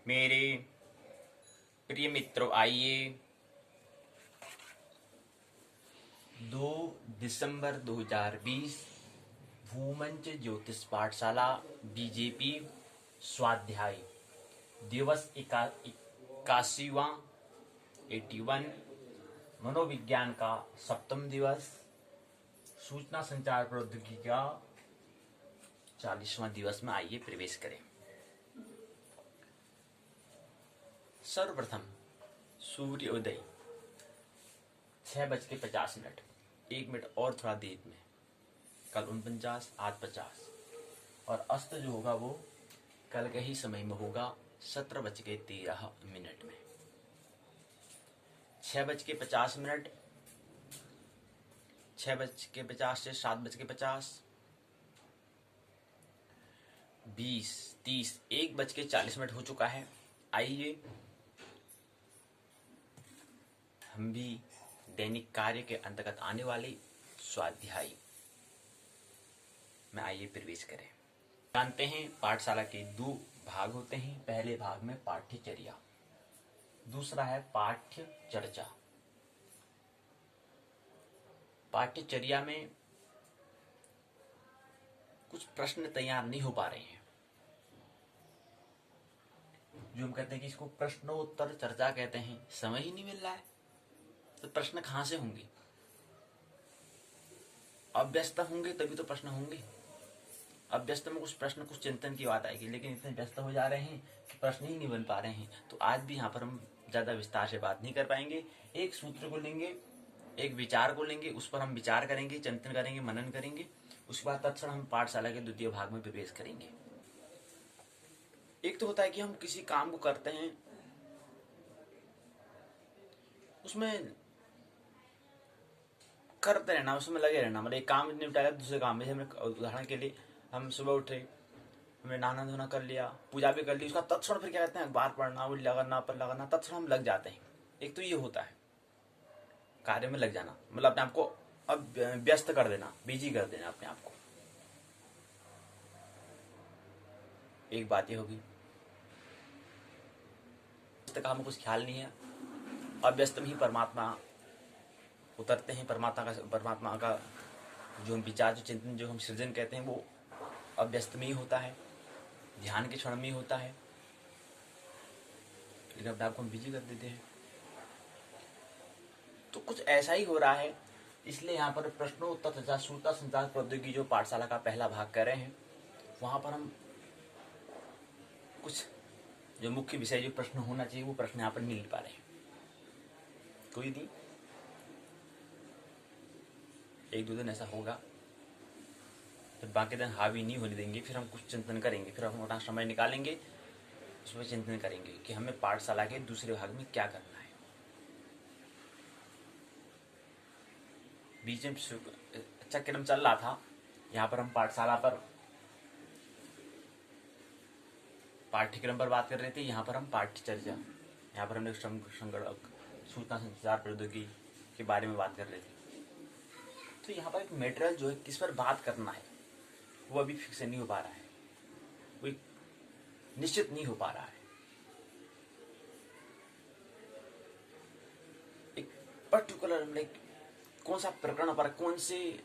मेरे प्रिय मित्रों, आइए 2 दिसंबर 2020 भूमंच ज्योतिष पाठशाला बीजेपी स्वाध्याय दिवस 81वां 81 मनोविज्ञान का 7वां दिवस, सूचना संचार प्रौद्योगिकी का 40वां दिवस में आइए प्रवेश करें। सर्वप्रथम सूर्योदय 6:50, 1 मिनट और थोड़ा देर में, कल 49 आज 50, और अस्त जो होगा वो कल के ही समय में होगा 17:13 में। 6:50, 6:50 से 7:50, 20, 30, 1:40 हो चुका है। आइए हम भी दैनिक कार्य के अंतर्गत आने वाले स्वाध्याय में आइए प्रवेश करें। जानते हैं पाठशाला के 2 भाग होते हैं। पहले भाग में पाठ्यचर्या, दूसरा है पाठ्य चर्चा। पाठ्यचर्या में कुछ प्रश्न तैयार नहीं हो पा रहे हैं, जो हम कहते हैं कि इसको प्रश्नोत्तर चर्चा कहते हैं। समय ही नहीं मिल रहा है तो प्रश्न कहां से होंगे? अव्यस्त होंगे तभी तो प्रश्न होंगे। अव्यस्त में कुछ प्रश्न, कुछ चिंतन की बात आएगी, लेकिन इतने व्यस्त हो जा रहे हैं कि प्रश्न ही नहीं बन पा रहे हैं। तो आज भी यहाँ पर हम ज्यादा विस्तार से बात नहीं कर पाएंगे। एक सूत्र को लेंगे, एक विचार को लेंगे, उस पर हम विचार करेंगे, चिंतन करेंगे, मनन करेंगे। उसके बाद तत्क्षण हम पाठशाला के द्वितीय भाग में प्रवेश करेंगे। एक तो होता है कि हम किसी काम को करते हैं, उसमें करते रहना, उसमें लगे रहना। मतलब एक काम निपटाया दूसरे काम में। हमने उदाहरण के लिए हम सुबह उठे, हमने नहाना धोना कर लिया, पूजा भी कर ली, उसका तत्क्षण फिर क्या कहते हैं अखबार पढ़ना, वो लगाना पर लगाना, तत्क्षण हम लग जाते हैं। एक तो ये होता है कार्य में लग जाना, मतलब अपने आप को अब व्यस्त कर देना, बिजी कर देना अपने आप को। एक बात ये होगी, काम में कुछ ख्याल नहीं है, अव्यस्त में ही परमात्मा उतरते हैं। परमात्मा का जो हम विचार, जो चिंतन, जो हम सृजन कहते हैं, वो अव्यस्त में ही होता है, ध्यान के क्षण में ही होता है। लेकिन अपने आप को हम बिजी कर देते हैं। तो कुछ ऐसा ही हो रहा है। इसलिए यहाँ पर प्रश्नोत्तर तथा सूचना संचार प्रौद्योगिकी जो पाठशाला का पहला भाग कर रहे हैं, वहां पर हम कुछ जो मुख्य विषय, जो प्रश्न होना चाहिए, वो प्रश्न यहाँ पर मिल पा रहे हैं। कोई नहीं, 1-2 दिन ऐसा होगा, फिर बाकी दिन हावी नहीं होने देंगे। फिर हम कुछ चिंतन करेंगे, फिर हम अपना समय निकालेंगे, उसमें चिंतन करेंगे कि हमें पाठशाला के दूसरे भाग में क्या करना है। बीच में अच्छा क्रम चल रहा था। यहाँ पर हम पाठशाला पर पाठ्यक्रम पर बात कर रहे थे, यहाँ पर हम पाठ्यचर्या, यहाँ पर हमने सूचना संचार प्रौद्योगिकी के बारे में बात कर रहे थे। तो यहाँ पर एक मेटेरियल जो है, किस पर बात करना है, वो अभी फिक्स नहीं हो पा रहा है, वो निश्चित नहीं हो पा रहा है। एक पर्टिकुलर कौन सा प्रकरण पर, कौन से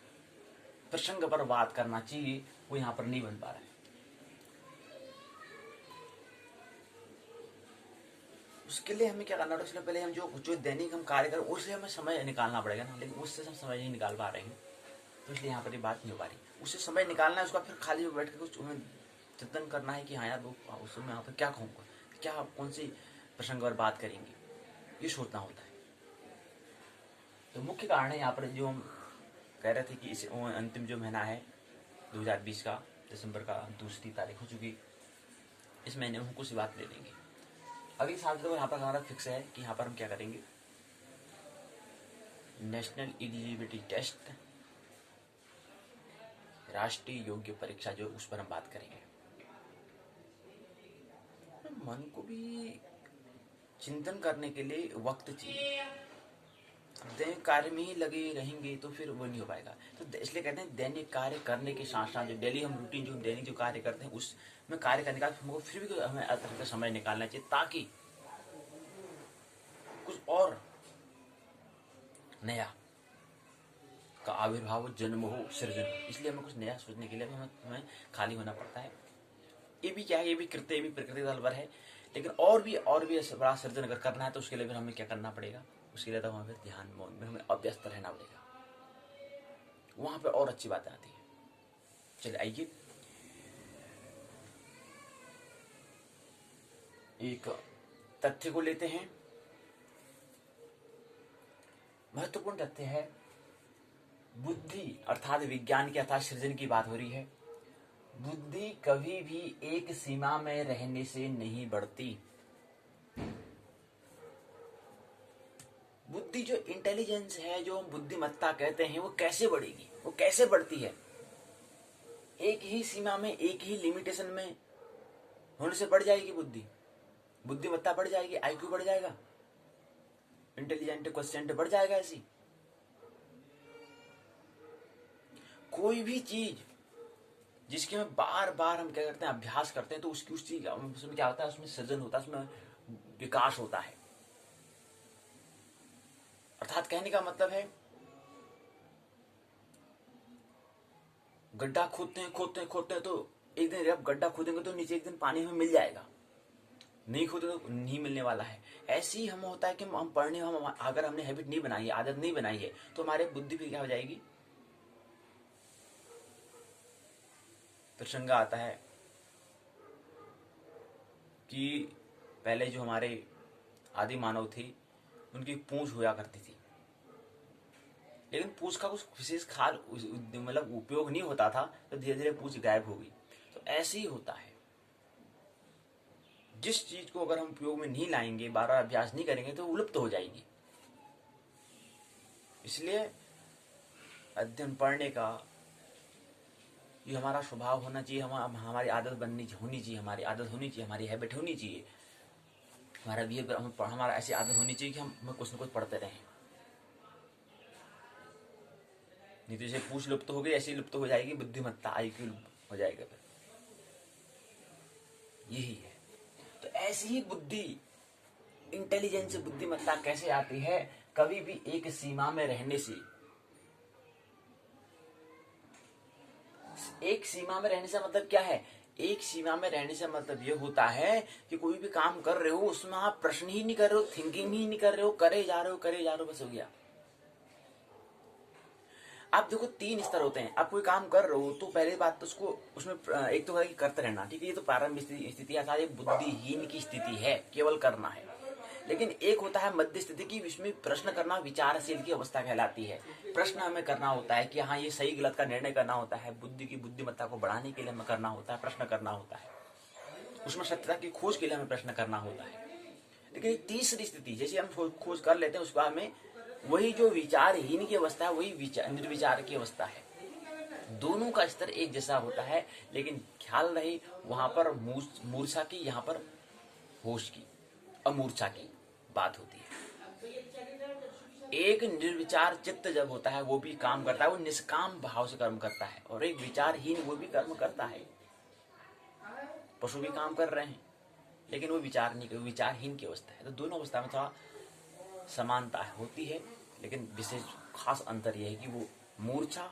प्रसंग पर बात करना चाहिए, वो यहाँ पर नहीं बन पा रहा है। उसके लिए हमें क्या करना है, उसके पहले हम जो दैनिक हम कार्य करें, उससे हमें समय निकालना पड़ेगा ना। लेकिन उससे हम समय नहीं निकाल पा रहे हैं, तो इसलिए यहाँ पर ये बात नहीं हो पा रही। उससे समय निकालना है, उसका फिर खाली बैठ कर कुछ चिंतन करना है कि हाँ यार, वो उसमें यहाँ पर क्या कहूँगा, क्या कौन सी प्रसंग पर बात करेंगे, ये सोचना होता है। तो मुख्य कारण है यहाँ पर, जो हम कह रहे थे कि इस अंतिम जो महीना है 2020 का, दिसंबर का 2 तारीख हो चुकी, इस महीने में हम कुछ बात ले लेंगे। अगले साल तो यहाँ पर हमारा फिक्स है कि यहाँ पर हम क्या करेंगे, नेशनल एलिजिबिलिटी टेस्ट, राष्ट्रीय योग्य परीक्षा जो, उस पर हम बात करेंगे। मन को भी चिंतन करने के लिए वक्त चाहिए। दैनिक कार्य में ही लगे रहेंगे तो फिर वो नहीं हो पाएगा। तो इसलिए कहते हैं दैनिक कार्य करने के साथ साथ जो डेली हम रूटीन जो दैनिक जो कार्य करते हैं उसमें कार्य करने का हमको फिर भी हमें अतिरिक्त समय निकालना चाहिए ताकि कुछ और नया का आविर्भाव हो, जन्म हो, सृजन हो। इसलिए हमें कुछ नया सोचने के लिए हमें खाली होना पड़ता है। ये भी क्या है, ये भी कृत्य, ये भी प्रकृति का अलवर है। लेकिन और भी बड़ा सृजन अगर करना है तो उसके लिए फिर हमें क्या करना पड़ेगा, उसके लिए तो हमें फिर ध्यान मौन में हमें अभ्यस्त रहना पड़ेगा। वहां पे और अच्छी बातें आती है। चलिए आइए एक तथ्य को लेते हैं। महत्वपूर्ण तथ्य है बुद्धि अर्थात विज्ञान की अर्थात सृजन की बात हो रही है। बुद्धि कभी भी एक सीमा में रहने से नहीं बढ़ती। बुद्धि जो इंटेलिजेंस है, जो हम बुद्धिमत्ता कहते हैं, वो कैसे बढ़ेगी, वो कैसे बढ़ती है? एक ही सीमा में, एक ही लिमिटेशन में होने से बढ़ जाएगी बुद्धि, बुद्धिमत्ता बढ़ जाएगी, आईक्यू बढ़ जाएगा, इंटेलिजेंट क्वेश्चन बढ़ जाएगा। ऐसी कोई भी चीज जिसके में बार बार हम क्या करते हैं, अभ्यास करते हैं, तो उसकी उस चीज उसमें क्या होता है, उसमें सृजन होता है, उसमें विकास होता है। अर्थात कहने का मतलब है गड्ढा खोदते हैं खोदते हैं खोदते हैं तो एक दिन जब गड्ढा खोदेंगे तो नीचे एक दिन पानी हमें मिल जाएगा, नहीं खोदे तो नहीं मिलने वाला है। ऐसे ही हम होता है कि हम पढ़ने, हम अगर हमने हैबिट नहीं बनाई है, आदत नहीं बनाई है, तो हमारे बुद्धि फिर क्या हो जाएगी। प्रसंग आता है कि पहले जो हमारे आदि मानव थे उनकी पूंछ हुआ करती थी, लेकिन पूंछ का कुछ विशेष खाल मतलब उपयोग नहीं होता था, तो धीरे धीरे पूंछ गायब हो गई। तो ऐसे ही होता है, जिस चीज को अगर हम उपयोग में नहीं लाएंगे, बार बार अभ्यास नहीं करेंगे, तो विलुप्त हो जाएगी। इसलिए अध्ययन पढ़ने का ये हमारा स्वभाव होना चाहिए, हमारी आदत होनी चाहिए, हमारी आदत होनी चाहिए, हमारी हैबिट होनी चाहिए, हमारा बिहेवियर, हमारा ऐसी आदत होनी चाहिए कि हम कुछ न कुछ पढ़ते रहें। नहीं तो जैसे पूछ लुप्त हो गई, ऐसी लुप्त हो जाएगी बुद्धिमत्ता, आईक्यू हो जाएगा। फिर यही है। तो ऐसी ही बुद्धि, इंटेलिजेंस, बुद्धिमत्ता कैसे आती है? कभी भी एक सीमा में रहने से। एक सीमा में रहने से मतलब क्या है? एक सीमा में रहने से मतलब ये होता है कि कोई भी काम कर रहे हो उसमें आप प्रश्न ही नहीं कर रहे हो, थिंकिंग ही नहीं कर रहे हो, करे जा रहे हो, बस हो गया। आप देखो 3 स्तर होते हैं। आप कोई काम कर रहे हो तो पहले बात तो उसको उसमें एक तो है कि करते रहना, ठीक है, ये तो प्रारंभिक स्थिति अर्थात ये बुद्धिहीन की स्थिति है, केवल करना है। लेकिन एक होता है मध्य स्थिति की, इसमें प्रश्न करना विचारशील की अवस्था कहलाती है। प्रश्न हमें करना होता है कि हाँ ये सही गलत का निर्णय करना होता है, बुद्धि की बुद्धिमत्ता को बढ़ाने के लिए हमें करना होता है, प्रश्न करना होता है, उसमें सत्यता की खोज के लिए हमें प्रश्न करना होता है। लेकिन तीसरी स्थिति जैसे हम खोज कर लेते हैं, उसके बाद में वही जो विचारहीन की अवस्था है, वही निर्विचार की अवस्था है। दोनों का स्तर एक जैसा होता है, लेकिन ख्याल रहे वहां पर मूर्छा की, यहाँ पर होश की, अमूर्छा की बात होती है। एक निर्विचार चित्त जब होता है वो भी काम करता है, वो निष्काम भाव से कर्म करता है, और एक विचारहीन वो भी कर्म करता है। पशु भी काम कर रहे हैं लेकिन वो विचारहीन की अवस्था है। तो दोनों अवस्था में थोड़ा समानता होती है, लेकिन विशेष खास अंतर यह है कि वो मूर्छा,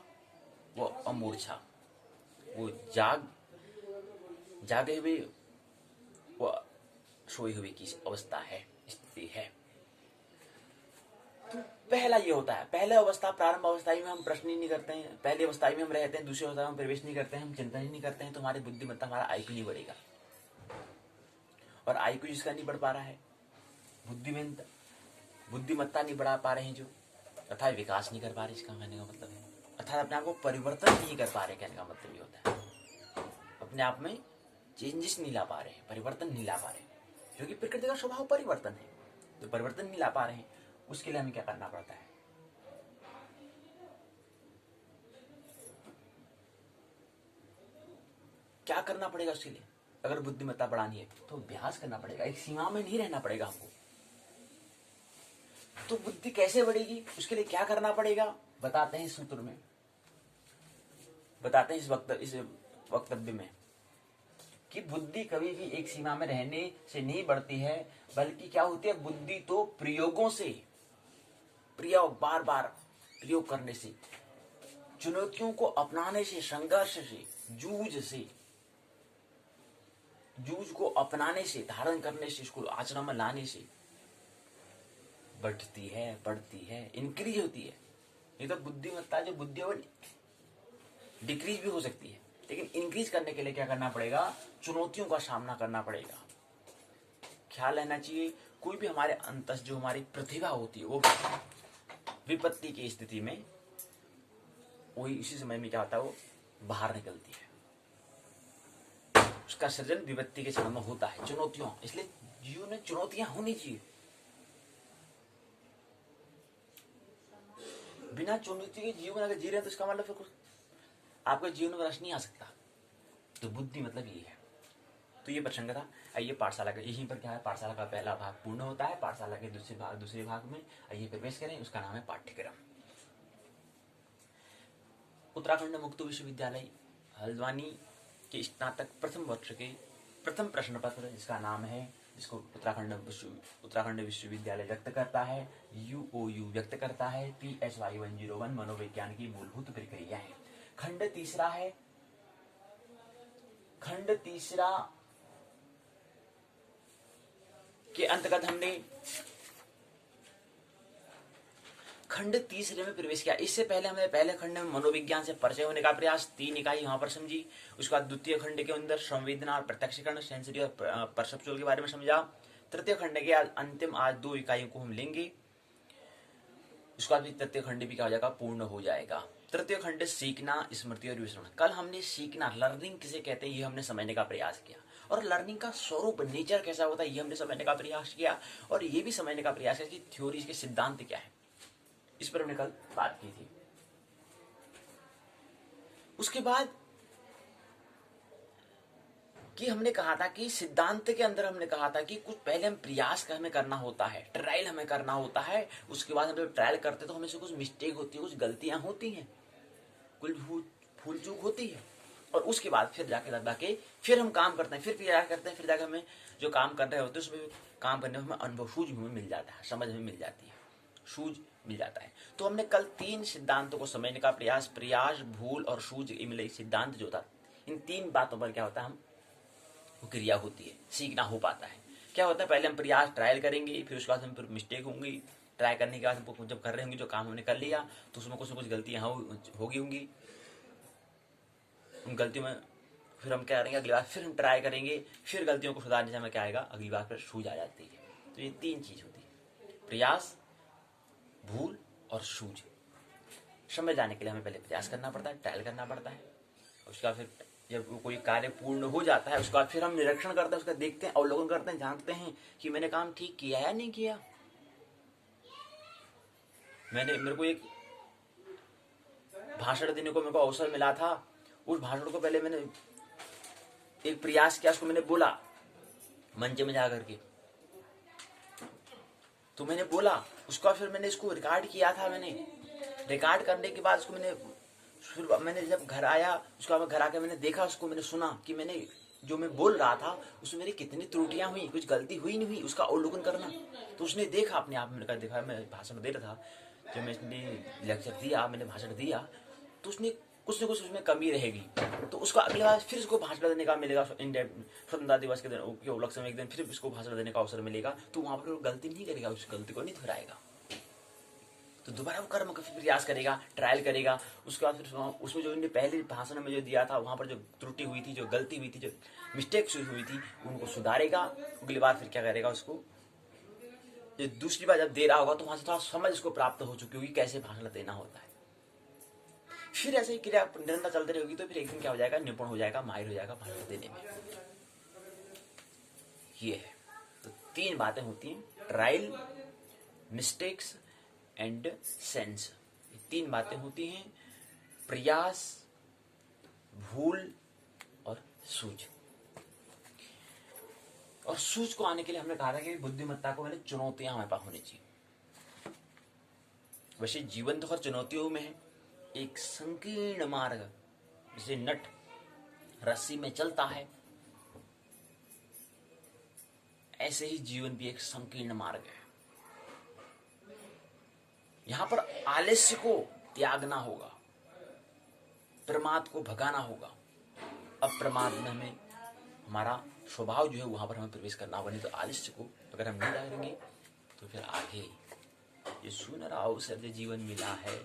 वो अमूर्छा, वो जागे हुए, वो सोए हुए की अवस्था है, स्थिति है। तो पहला ये होता है, पहले अवस्था प्रारंभ अवस्था में हम प्रश्न ही नहीं करते हैं, पहली अवस्था में हम रहते हैं, दूसरी अवस्था में प्रवेश नहीं करते हैं, हम चिंतन ही नहीं करते हैं, तो हमारी बुद्धिमत्ता, हमारा आईक्यू नहीं बढ़ेगा। और आईक्यू जिसका नहीं बढ़ पा रहा है, बुद्धिमत्ता नहीं बढ़ा पा रहे हैं जो, अर्थात विकास नहीं कर पा रहे, इसका कहने का मतलब है, अर्थात अपने आप को परिवर्तन नहीं कर पा रहे, कहने का मतलब ये होता है, अपने आप में चेंजेस नहीं ला पा रहे, परिवर्तन नहीं ला पा रहे, क्योंकि प्रकृति का स्वभाव परिवर्तन है। तो परिवर्तन नहीं ला पा रहे हैं, उसके लिए हमें क्या करना पड़ता है? क्या करना पड़ेगा उसके लिए? अगर बुद्धिमत्ता बढ़ानी है तो अभ्यास करना पड़ेगा, एक सीमा में नहीं रहना पड़ेगा हमको। तो बुद्धि कैसे बढ़ेगी, उसके लिए क्या करना पड़ेगा, बताते हैं इस सूत्र में, बताते हैं इस वक्तव्य में कि बुद्धि कभी भी एक सीमा में रहने से नहीं बढ़ती है, बल्कि क्या होती है, बुद्धि तो प्रयोगों से, प्रयोग बार बार प्रयोग करने से, चुनौतियों को अपनाने से, संघर्ष से, जूझ को अपनाने से, धारण करने से, इसको आचरण में लाने से बढ़ती है, इंक्रीज होती है। ये तो बुद्धिमत्ता जो बुद्धि है डिक्रीज भी हो सकती है, लेकिन इंक्रीज करने के लिए क्या करना पड़ेगा, चुनौतियों का सामना करना पड़ेगा। ख्याल रहना चाहिए, कोई भी हमारे अंतस जो हमारी प्रतिभा होती है वो विपत्ति की स्थिति में वही इसी समय में क्या होता है, वो बाहर निकलती है। उसका सृजन विपत्ति के समय में होता है, चुनौतियों, इसलिए जीवन में चुनौतियां होनी चाहिए। बिना चुनौती के जीवन अगर जी रहे हैं तो इसका मतलब फिर आपके जीवन में रस नहीं आ सकता। तो बुद्धि मतलब ये है। तो ये प्रसंग था। आइए पाठशाला का, यहीं पर क्या है, पाठशाला का पहला भाग पूर्ण होता है। पाठशाला के दूसरे भाग में आइए प्रवेश करें, उसका नाम है पाठ्यक्रम। उत्तराखंड मुक्त विश्वविद्यालय हल्द्वानी के स्नातक प्रथम वर्ष के प्रथम प्रश्न पत्र, जिसका नाम है, जिसको उत्तराखंड विश्वविद्यालय व्यक्त करता है, UOU व्यक्त करता है, PSY 101 मनोविज्ञान की मूलभूत प्रक्रियाएं। खंड तीसरा के अंतर्गत हमने खंड तीसरे में प्रवेश किया। इससे पहले हमने पहले खंड में मनोविज्ञान से परिचय होने का प्रयास 3 इकाई वहां पर समझी। उसके बाद द्वितीय खंड के अंदर संवेदना और प्रत्यक्षीकरण, सेंसरी और परसेप्चुअल के बारे में समझा। तृतीय खंड के अंतिम आज 2 इकाइयों को हम लेंगे। उसके बाद भी तृतीय खंड भी क्या हो जाएगा, पूर्ण हो जाएगा। तृतीय खंड सीखना, स्मृति और विस्मरण। कल हमने सीखना, लर्निंग किसे कहते हैं, ये हमने समझने का प्रयास किया, और लर्निंग का स्वरूप, नेचर कैसा होता है, ये हमने समझने का प्रयास किया, और ये भी समझने का प्रयास किया कि थ्योरी के सिद्धांत क्या है, इस पर हमने कल बात की थी। उसके बाद कि हमने कहा था कि सिद्धांत के अंदर हमने कहा था कि कुछ पहले हम प्रयास हमें करना होता है, ट्रायल हमें करना होता है। उसके बाद हम जब ट्रायल करते तो हमें से कुछ मिस्टेक होती है, कुछ गलतियां होती हैं, कुछ भूल चूक होती है, और उसके बाद फिर जाके फिर हम काम करते हैं, फिर प्रयास करते हैं, फिर जाकर हमें जो काम कर रहे होते हैं उसमें काम करने में हमें अनुभव, सूझ हमें मिल जाता है, समझ में मिल जाती है, सूझ मिल जाता है। तो हमने कल 3 सिद्धांतों को समझने का प्रयास, प्रयास, भूल और सूझ मिले सिद्धांत जो था, इन 3 बातों पर क्या होता है, हम क्रिया होती है, सीखना हो पाता है। क्या होता है, पहले हम प्रयास ट्रायल करेंगे, फिर उसके बाद हम फिर मिस्टेक होंगी, ट्राई करने के बाद हमको जब कर रहे होंगे जो काम हमने कर लिया तो उसमें कुछ न कुछ गलतियां होगी होंगी, उन गलतियों में फिर हम क्या करेंगे, अगली बार फिर हम ट्राई करेंगे, फिर गलतियों को सुधारने से हमें क्या आएगा, अगली बार फिर सूझ आ जाती है। तो ये 3 चीज होती है, प्रयास, भूल और सूझ। समझ जाने के लिए हमें पहले प्रयास करना पड़ता है, ट्रायल करना पड़ता है। उसका फिर जब कोई कार्य पूर्ण हो जाता है उसके बाद फिर हम निरीक्षण करते हैं, उसका देखते हैं, अवलोकन करते हैं, जानते हैं कि मैंने काम ठीक किया या नहीं किया। मेरे को एक भाषण देने को मेरे को अवसर मिला था, उस भाषण को पहले मैंने एक प्रयास किया, उसको मैंने बोला मंच में जाकर के, तो मैंने बोला, उसका फिर मैंने इसको रिकॉर्ड किया था। मैंने रिकॉर्ड करने के बाद उसको मैंने जब घर आया, उसके बाद घर आकर मैंने देखा, उसको मैंने सुना कि मैंने जो मैं बोल रहा था उसमें मेरी कितनी त्रुटियां हुई, कुछ गलती हुई नहीं हुई, उसका अवलोकन करना। तो उसने देखा अपने आप में, देखा मैं भाषण दे रहा था, जब मैंने लेक्चर दिया, मैंने भाषण दिया, तो उसने कुछ न कुछ उसमें कमी रहेगी, तो उसका अगले बार फिर उसको भाषण देने का मिलेगा, स्वतंत्रता दिवस के दिन के उपलक्ष्य में एक दिन फिर उसको भाषण देने का अवसर मिलेगा, तो वहां पर वो गलती नहीं करेगा, उस गलती को नहीं दोहराएगा, तो दोबारा वो कर्म का प्रयास करेगा, ट्रायल करेगा। उसके बाद फिर उसमें जो इन्हें पहले भाषण में जो दिया था वहां पर जो त्रुटि हुई थी, जो गलती हुई थी, जो मिस्टेक्स हुई थी, उनको सुधारेगा। अगली बार फिर क्या करेगा, उसको जो दूसरी बार जब दे रहा होगा तो वहां से थोड़ा समझ उसको प्राप्त हो चुकी होगी कैसे भाषण देना होता है। फिर ऐसे ही क्रिया निरंतर चलती रहेगी तो फिर एक दिन क्या हो जाएगा, निपुण हो जाएगा, माहिर हो जाएगा भाषण देने में। ये है, तो 3 बातें होती हैं, ट्रायल, मिस्टेक्स एंड सेंस। 3 बातें होती हैं, प्रयास, भूल और सूझ। और सूझ को आने के लिए हमने कहा था कि बुद्धिमत्ता को मैंने चुनौतियां हमारे पास होनी चाहिए। वैसे जीवन तो हर चुनौतियों में है, एक संकीर्ण मार्ग, जैसे नट रस्सी में चलता है, ऐसे ही जीवन भी एक संकीर्ण मार्ग है। यहां पर आलस्य को त्यागना होगा, प्रमाद को भगाना होगा। अप्रमाद में हमें हमारा स्वभाव जो है वहां पर हमें प्रवेश करना होगा। नहीं तो आलस्य को अगर हम नहीं डालेंगे तो फिर आगे ये सुनहरा अवसर जो जीवन मिला है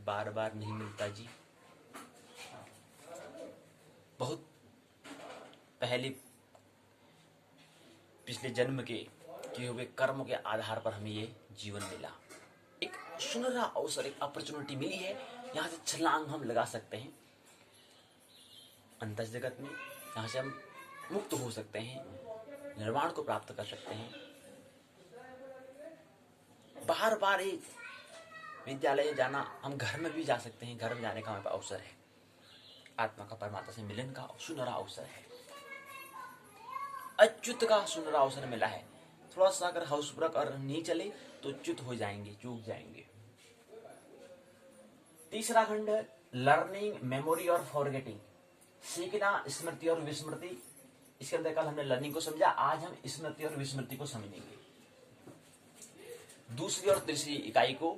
बार बार नहीं मिलता जी। बहुत पहले पिछले जन्म के किए हुए कर्म के आधार पर हमें ये जीवन मिला। एक सुनहरा अवसर, एक अपॉर्चुनिटी मिली है, यहाँ से छलांग हम लगा सकते हैं अंतस जगत में। यहाँ से हम मुक्त हो सकते हैं, निर्वाण को प्राप्त कर सकते हैं। बार बार एक विद्यालय जाना, हम घर में भी जा सकते हैं, घर में जाने का हमारे पास अवसर है। आत्मा का परमात्मा से मिलन का सुनहरा अवसर है, अच्युत का सुनहरा अवसर मिला है। थोड़ा सा अगर हाउसवर्क और नहीं चले तो च्युत हो जाएंगे, चूक जाएंगे। तीसरा खंड है लर्निंग, मेमोरी और फॉरगेटिंग, सीखना, स्मृति और विस्मृति। इसके अंदर कल हमने लर्निंग को समझा, आज हम स्मृति और विस्मृति को समझेंगे। दूसरी और तीसरी इकाई को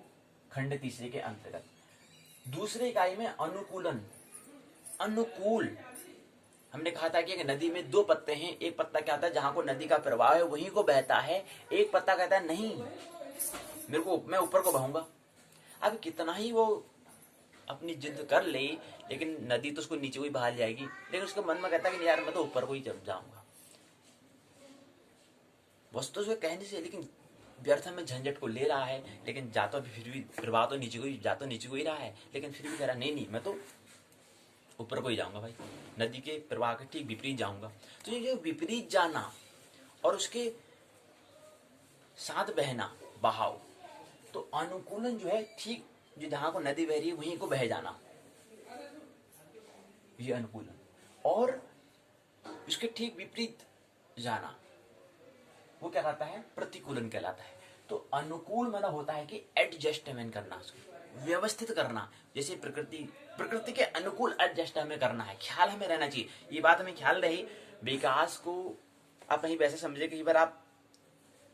खंड तीसरे के अंतर्गत। दूसरी इकाई में अनुकूलन, अनुकूल। हमने कहा था कि नदी में दो पत्ते हैं, एक पत्ता क्या होता है जहां को नदी का प्रवाह है वहीं को बहता है, एक पत्ता कहता है नहीं मेरे को, मैं ऊपर को बहूंगा। अब कितना ही वो अपनी जिद कर ले, लेकिन नदी तो उसको नीचे को ही बहा जाएगी, लेकिन उसके मन में कहता है कि यार मैं तो ऊपर को ही जाऊंगा। वस्तु उसके कहने से, लेकिन व्यर्थ में झंझट को ले रहा है, लेकिन जा तो फिर भी प्रवाह तो नीचे को ही, जा तो नीचे को ही रहा है, लेकिन फिर भी कह रहा नहीं मैं तो ऊपर को ही जाऊंगा भाई, नदी के प्रवाह के ठीक विपरीत जाऊंगा। तो ये विपरीत जाना और उसके साथ बहना, बहाव, तो अनुकूलन जो है ठीक जो जहां को नदी बह रही है वहीं को बह जाना, ये अनुकूलन। और उसके ठीक विपरीत जाना वो क्या कहता है, प्रतिकूलन कहलाता है। तो अनुकूल मतलब होता है कि एडजस्टमेंट करना, व्यवस्थित करना। जैसे प्रकृति के अनुकूल एडजस्ट हमें करना है, ख्याल हमें रहना चाहिए। ये बात हमें ख्याल रहे, विकास को आप नहीं वैसे समझे कि बार आप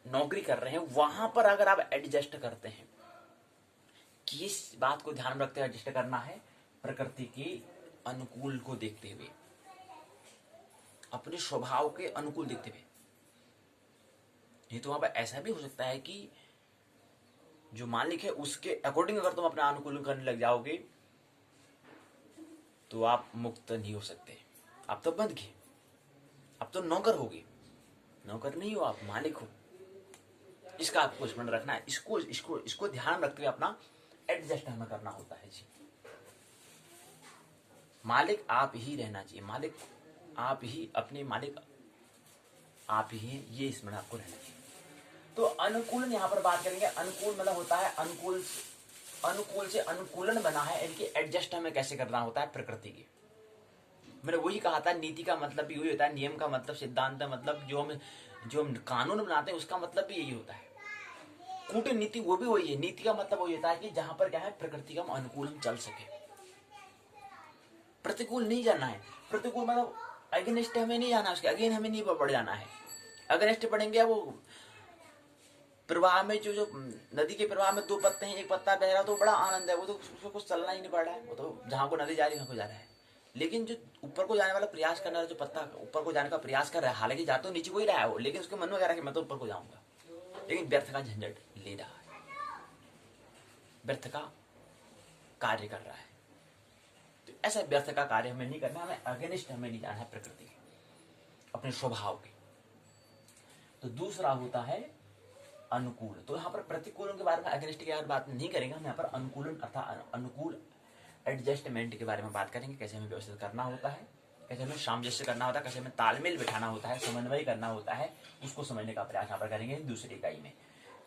नौकरी कर रहे हैं, वहां पर अगर आप एडजस्ट करते हैं, किस बात को ध्यान रखते हुए एडजस्ट करना है, प्रकृति के अनुकूल को देखते हुए, अपने स्वभाव के अनुकूल देखते हुए। नहीं तो वहां पर ऐसा भी हो सकता है कि जो मालिक है उसके अकॉर्डिंग अगर तुम अपना अनुकूलन करने लग जाओगे तो आप मुक्त नहीं हो सकते। आप तो बंद गए, अब तो नौकर होगे, नौकर नहीं हो आप, मालिक हो। इसका आपको स्मरण रखना है, इसको ध्यान रखते हुए अपना एडजस्ट हमें करना होता है जी। मालिक आप ही रहना चाहिए, मालिक आप ही, अपने मालिक आप ही हैं, ये स्मरण आपको रहना चाहिए। तो अनुकूलन यहां पर बात करेंगे। अनुकूल मतलब होता है अनुकूल से अनुकूलन बना है, इनकी एडजस्ट हमें कैसे करना होता है प्रकृति की। मैंने वही कहा था, नीति का मतलब भी वही होता है, नियम का मतलब, सिद्धांत मतलब जो हम कानून बनाते हैं उसका मतलब भी यही होता है। कूटनीति वो भी वही है, नीति का मतलब वही होता है कि जहां पर क्या है प्रकृति का अनुकूल चल सके, प्रतिकूल नहीं जाना है। प्रतिकूल मतलब अगेंस्ट हमें नहीं जाना, उसके अगेन हमें नहीं बढ़ जाना है। अगेंस्ट बढ़ेंगे वो प्रवाह में, जो नदी के प्रवाह में दो पत्ते हैं, एक पत्ता बह रहा तो बड़ा आनंद है, वो तो उसको कुछ चलना ही नहीं पड़ रहा है, वो तो जहां को नदी जा रही है वहां को जा रहा है। लेकिन जो ऊपर को जाने वाला प्रयास करने वाला जो पत्ता ऊपर को जाने का प्रयास कर रहा है, हालांकि जा तो नीचे को ही रहा है वो, लेकिन उसके मन में कह रहा है कि मैं तो ऊपर को जाऊंगा, लेकिन व्यर्थ का झंझट ले रहा है, व्यर्थ का कार्य कर रहा है। तो ऐसा व्यर्थ का कार्य हमें नहीं करना, हमें अगेंस्ट हमें नहीं जाना है प्रकृति के, अपने स्वभाव के। तो दूसरा होता है अनुकूल। तो यहाँ पर प्रतिकूलों के बारे में, अगेंस्ट की बात नहीं करेंगे हम, यहाँ पर अनुकूलन अर्थात अनुकूल एडजस्टमेंट के बारे में बात करेंगे, कैसे हमें व्यवस्थित करना होता है, कैसे हमें सामंजस्य करना होता है, कैसे हमें तालमेल बिठाना होता है, समन्वय करना होता है, उसको समझने का प्रयास यहाँ पर करेंगे दूसरी इकाई में।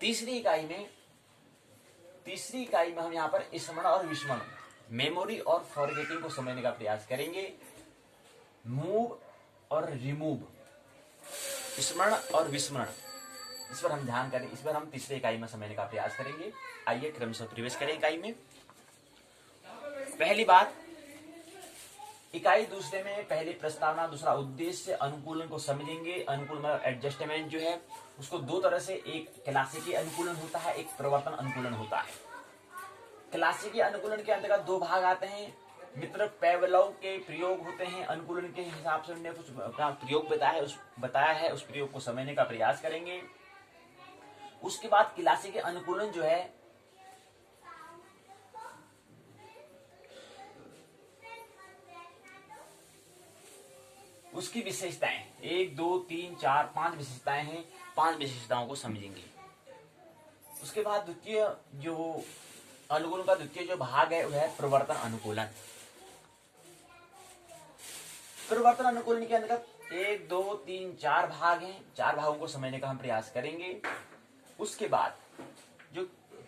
तीसरी इकाई में हम यहाँ पर स्मरण और विस्मरण, मेमोरी और फॉरगेटिंग को समझने का प्रयास करेंगे। मूव और रिमूव, स्मरण और विस्मरण, इस पर हम ध्यान करें, इस पर हम तीसरे इकाई में समझने का प्रयास करेंगे। आइए क्रमशः प्रवेश करें इकाई में। पहली बात, इकाई दूसरे में पहली प्रस्तावना, दूसरा उद्देश्य, अनुकूलन को समझेंगे। अनुकूलन में एडजस्टमेंट जो है उसको दो तरह से, एक क्लासिकी अनुकूलन होता है, एक प्रवर्तन अनुकूलन होता है। क्लासिकी अनुकूलन के अंतर्गत दो भाग आते हैं। मित्र पेवलोव के प्रयोग होते हैं, अनुकूलन के हिसाब से उन्होंने कुछ प्रयोग बताया है, उस प्रयोग को समझने का प्रयास करेंगे। उसके बाद क्लासिकी अनुकूलन जो है उसकी विशेषताएं 1 2 3 4 5 विशेषताएं हैं, 5 विशेषताओं को समझेंगे। उसके बाद द्वितीय जो अनुकूलन का द्वितीय जो भाग है वह है प्रवर्तन अनुकूलन। प्रवर्तन अनुकूलन के अंतर्गत 1 2 3 4 भाग हैं, 4 भागों को समझने का हम प्रयास करेंगे। उसके बाद जो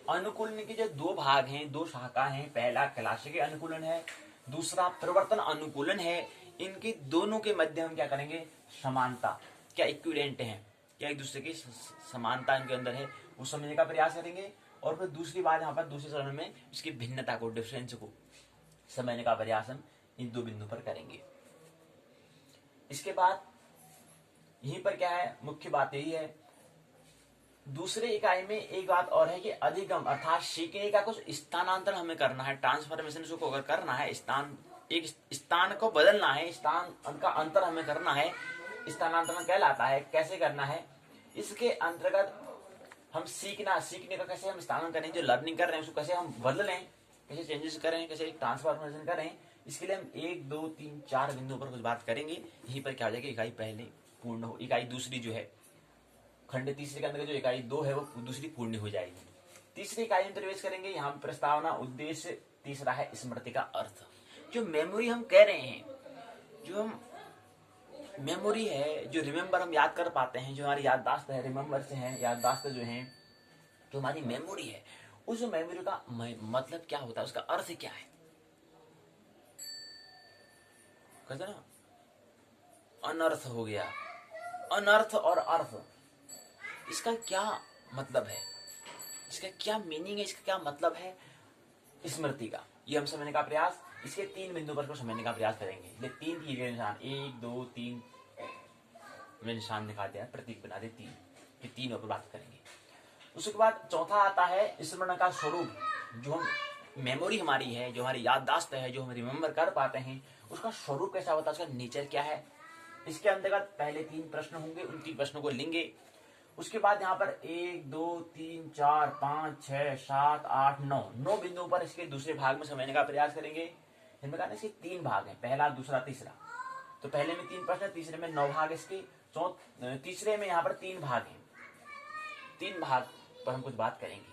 अनुकूलन के जो दो भाग हैं, दो शाखा हैं, पहला क्लासिकी अनुकूलन है, दूसरा प्रवर्तन अनुकूलन है। इनके दोनों के मध्य हम क्या करेंगे, समानता, क्या इक्विवेलेंट हैं, क्या एक दूसरे की समानता इनके अंदर है, वो समझने का प्रयास करेंगे। और फिर दूसरी बात यहाँ पर दूसरे चरण में इसकी भिन्नता को, डिफरेंस को समझने का प्रयास हम इन दो बिंदु पर करेंगे। इसके बाद यहीं पर क्या है, मुख्य बात यही है, दूसरे इकाई में एक बात और है कि अधिगम अर्थात सीखने का कुछ स्थानांतरण हमें करना है, ट्रांसफॉर्मेशन को अगर करना है, एक स्थान को बदलना है, स्थान का अंतर हमें करना है, स्थानांतरण कहलाता है। कैसे करना है, इसके अंतर्गत हम सीखने का कैसे हम स्थानांतरण करें, जो लर्निंग कर रहे हैं उसको कैसे हम बदलें, कैसे चेंजेस करें, कैसे ट्रांसफॉर्मेशन करें, इसके लिए हम 1 2 3 4 बिंदुओं पर कुछ बात करेंगे। यहीं पर क्या हो जाएगा, इकाई पहले पूर्ण हो, इकाई दूसरी जो है खंड तीसरे के अंदर जो इकाई 2 है वो दूसरी पूर्ण हो जाएगी। तीसरी इकाई में प्रवेश करेंगे। यहाँ प्रस्तावना, उद्देश्य, तीसरा है स्मृति का अर्थ। जो मेमोरी हम कह रहे हैं, जो हम मेमोरी है, जो रिमेम्बर हम याद कर पाते हैं, जो हमारी याददाश्त है, रिमेम्बर से है याददाश्त जो है, जो हमारी मेमोरी है, उस मेमोरी का मतलब क्या होता है, उसका अर्थ क्या है, कहते ना अनर्थ हो गया, अनर्थ और अर्थ, इसका क्या मतलब है, इसका क्या मीनिंग है, इसका क्या मतलब है स्मृति का, ये हम समझने का प्रयास इसके 3 बिंदु पर समझने का प्रयास करेंगे। ये 3 दिए गए निशान 1 2 3 में निशान दिखा दिया, प्रतीक बना दे 3, ये तीनों पर बात करेंगे। उसके बाद चौथा आता है स्मरण का स्वरूप। जो हम मेमोरी हमारी है, जो हमारी याददाश्त है, जो हम रिमेम्बर कर पाते हैं, उसका स्वरूप कैसा होता है, उसका नेचर क्या है। इसके अंतर्गत पहले 3 प्रश्न होंगे, उन 3 प्रश्नों को लेंगे। उसके बाद यहाँ पर 1 2 3 4 5 6 7 8 9 बिंदुओं पर इसके दूसरे भाग में समझने का प्रयास करेंगे। इनमें कहा इसके 3 भाग हैं, पहला दूसरा तीसरा। तो पहले में 3 प्रश्न, तीसरे में 9 भाग इसके, तीसरे में यहाँ पर 3 भाग हैं। 3 भाग पर हम कुछ बात करेंगे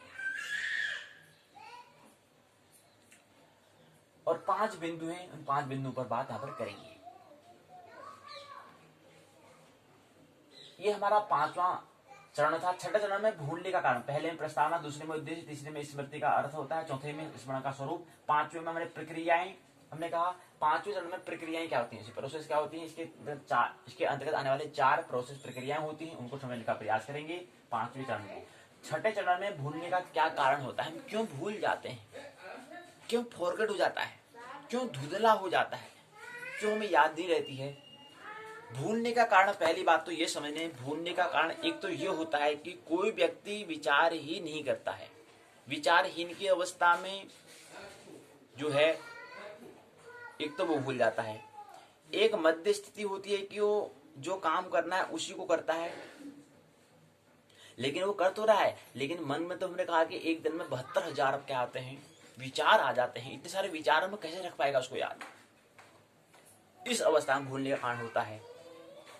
और 5 बिंदु हैं, उन 5 बिंदुओं पर बात यहाँ पर करेंगे। ये हमारा 5वां चरण था। छठे चरण में भूलने का कारण, पहले में प्रस्तावना, दूसरे में उद्देश्य, तीसरे में स्मृति का अर्थ होता है, चौथे में स्मरण का स्वरूप, 5वें में हमारे प्रक्रियाएं। हमने कहा 5वें चरण में प्रक्रियाएं क्या होती हैं, प्रोसेस क्या होती है, इसके अंतर्गत आने वाले 4 प्रोसेस प्रक्रियाएं होती हैं, उनको समझने का प्रयास करेंगे 5वें चरण में। छठे चरण में भूलने का क्या कारण होता है, हम क्यों भूल जाते हैं, क्यों फॉरगेट हो जाता है, क्यों धुंधला हो जाता है, क्यों हमें याद नहीं रहती है। भूलने का कारण, पहली बात तो ये समझने, भूलने का कारण एक तो ये होता है कि कोई व्यक्ति विचार ही नहीं करता है। विचारहीन की अवस्था में जो है एक तो वो भूल जाता है। एक मध्य स्थिति होती है कि वो जो काम करना है उसी को करता है, लेकिन वो कर तो रहा है, लेकिन मन में तो हमने कहा कि एक दिन में 72,000 क्या आते हैं, विचार आ जाते हैं। इतने सारे विचारों में कैसे रख पाएगा उसको याद। इस अवस्था में भूलने का कारण होता है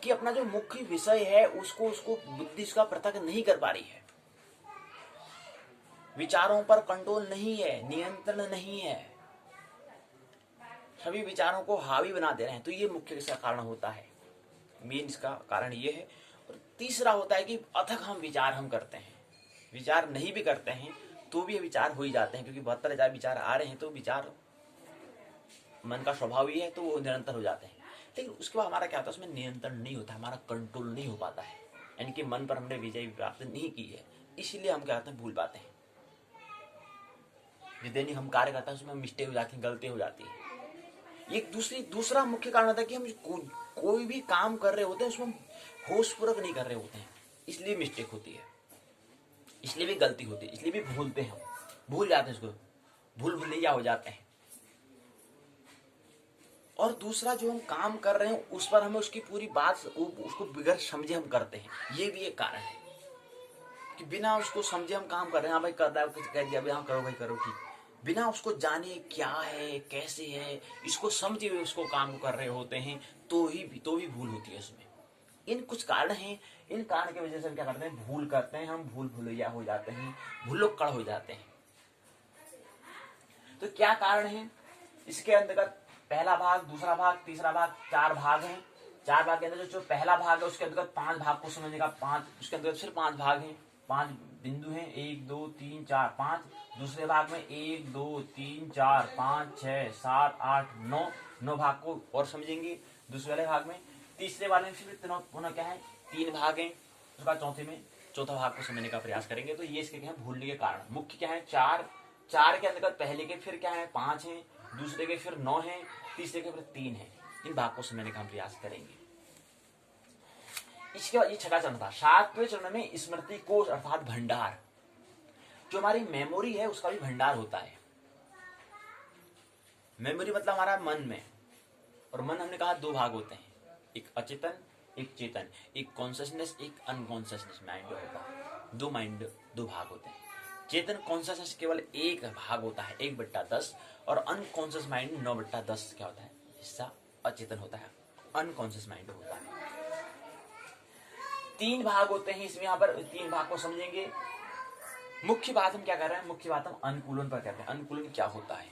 कि अपना जो मुख्य विषय है उसको बुद्धि उसका पृथक नहीं कर पा रही है, विचारों पर कंट्रोल नहीं है, नियंत्रण नहीं है, सभी विचारों को हावी बना दे रहे हैं। तो ये मुख्य इसका कारण होता है, मेन इसका कारण ये है। और तीसरा होता है कि अथक हम विचार हम करते हैं, विचार नहीं भी करते हैं तो भी ये विचार हो ही जाते हैं, क्योंकि 72,000 विचार आ रहे हैं तो विचार मन का स्वभाव ही है, तो वो निरंतर हो जाते हैं। लेकिन उसके बाद हमारा क्या होता है, उसमें नियंत्रण नहीं होता, हमारा कंट्रोल नहीं हो पाता है, यानी कि मन पर हमने विजय प्राप्त नहीं की है, इसीलिए हम क्या करते हैं, भूल पाते हैं। जो दैनिक हम कार्य करते हैं उसमें मिस्टेक हो जाती है, गलती हो जाती है। एक दूसरा मुख्य कारण होता है कि हम कोई भी काम कर रहे होते हैं उसमें होशपूर्वक नहीं कर रहे होते हैं, इसलिए मिस्टेक होती है, इसलिए भी गलती होती है, इसलिए भी भूलते हैं, हम भूल जाते हैं, उसको भूलैया हो जाते हैं। और दूसरा, जो हम काम कर रहे हैं उस पर हमें उसकी पूरी बात उसको बगैर समझे हम करते हैं, ये भी एक कारण है कि बिना उसको समझे हम काम कर रहे हैं। हाँ भाई कर रहा है, कह दिया भाई हाँ करो भाई करो, ठीक, बिना उसको जाने क्या है कैसे है इसको समझे हुए उसको काम कर रहे होते हैं, तो भी भूल होती है उसमें। इन कुछ कारण हैं, इन कारण की वजह से हम क्या करते हैं, भूल करते हैं, हम भूलैया हो जाते हैं, भुल्लक्कड़ हो जाते हैं। तो क्या कारण है इसके अंतर्गत? पहला भाग, दूसरा भाग, तीसरा भाग, 4 भाग हैं। 4 भाग के अंदर जो पहला भाग है उसके अंतर्गत 5 भाग को समझने का, 5 उसके अंतर्गत फिर 5 भाग हैं, 5 बिंदु हैं, 1 2 3 4 5। दूसरे भाग में 1 2 3 4 5 6 7 8 9 भाग को और समझेंगे दूसरे वाले भाग में। तीसरे वाले में फिर पुनः क्या है, 3 भाग हैं, उसका चौथा भाग को समझने का प्रयास करेंगे। तो ये इसके क्या है, भूलने के कारण मुख्य क्या है, 4 के अंतर्गत पहले के फिर क्या है 5 हैं, दूसरे के फिर 9 हैं, तीसरे के फिर 3 हैं। इन भाग को समझने का हम प्रयास करेंगे। इसके बाद ये छठा चरण था। 7वें चरण में स्मृति कोश अर्थात भंडार, जो हमारी मेमोरी है उसका भी भंडार होता है। मेमोरी मतलब हमारा मन में, और मन हमने कहा 2 भाग होते हैं, एक अचेतन एक चेतन, एक कॉन्शियसनेस एक अनकॉन्शियसनेस माइंड होता है। 2 भाग होते हैं। चेतन कॉन्शियसनेस केवल 1 भाग होता है, 1/10, और अनकॉन्शियस माइंड 9/10 क्या होता है, हिस्सा अचेतन होता है, अनकॉन्शियस माइंड होता है। 3 भाग होते हैं इसमें, यहाँ पर 3 भाग को समझेंगे। मुख्य बात हम क्या कर रहे हैं, मुख्य बात हम अनुकूलन पर करते हैं। अनुकूलन क्या होता है,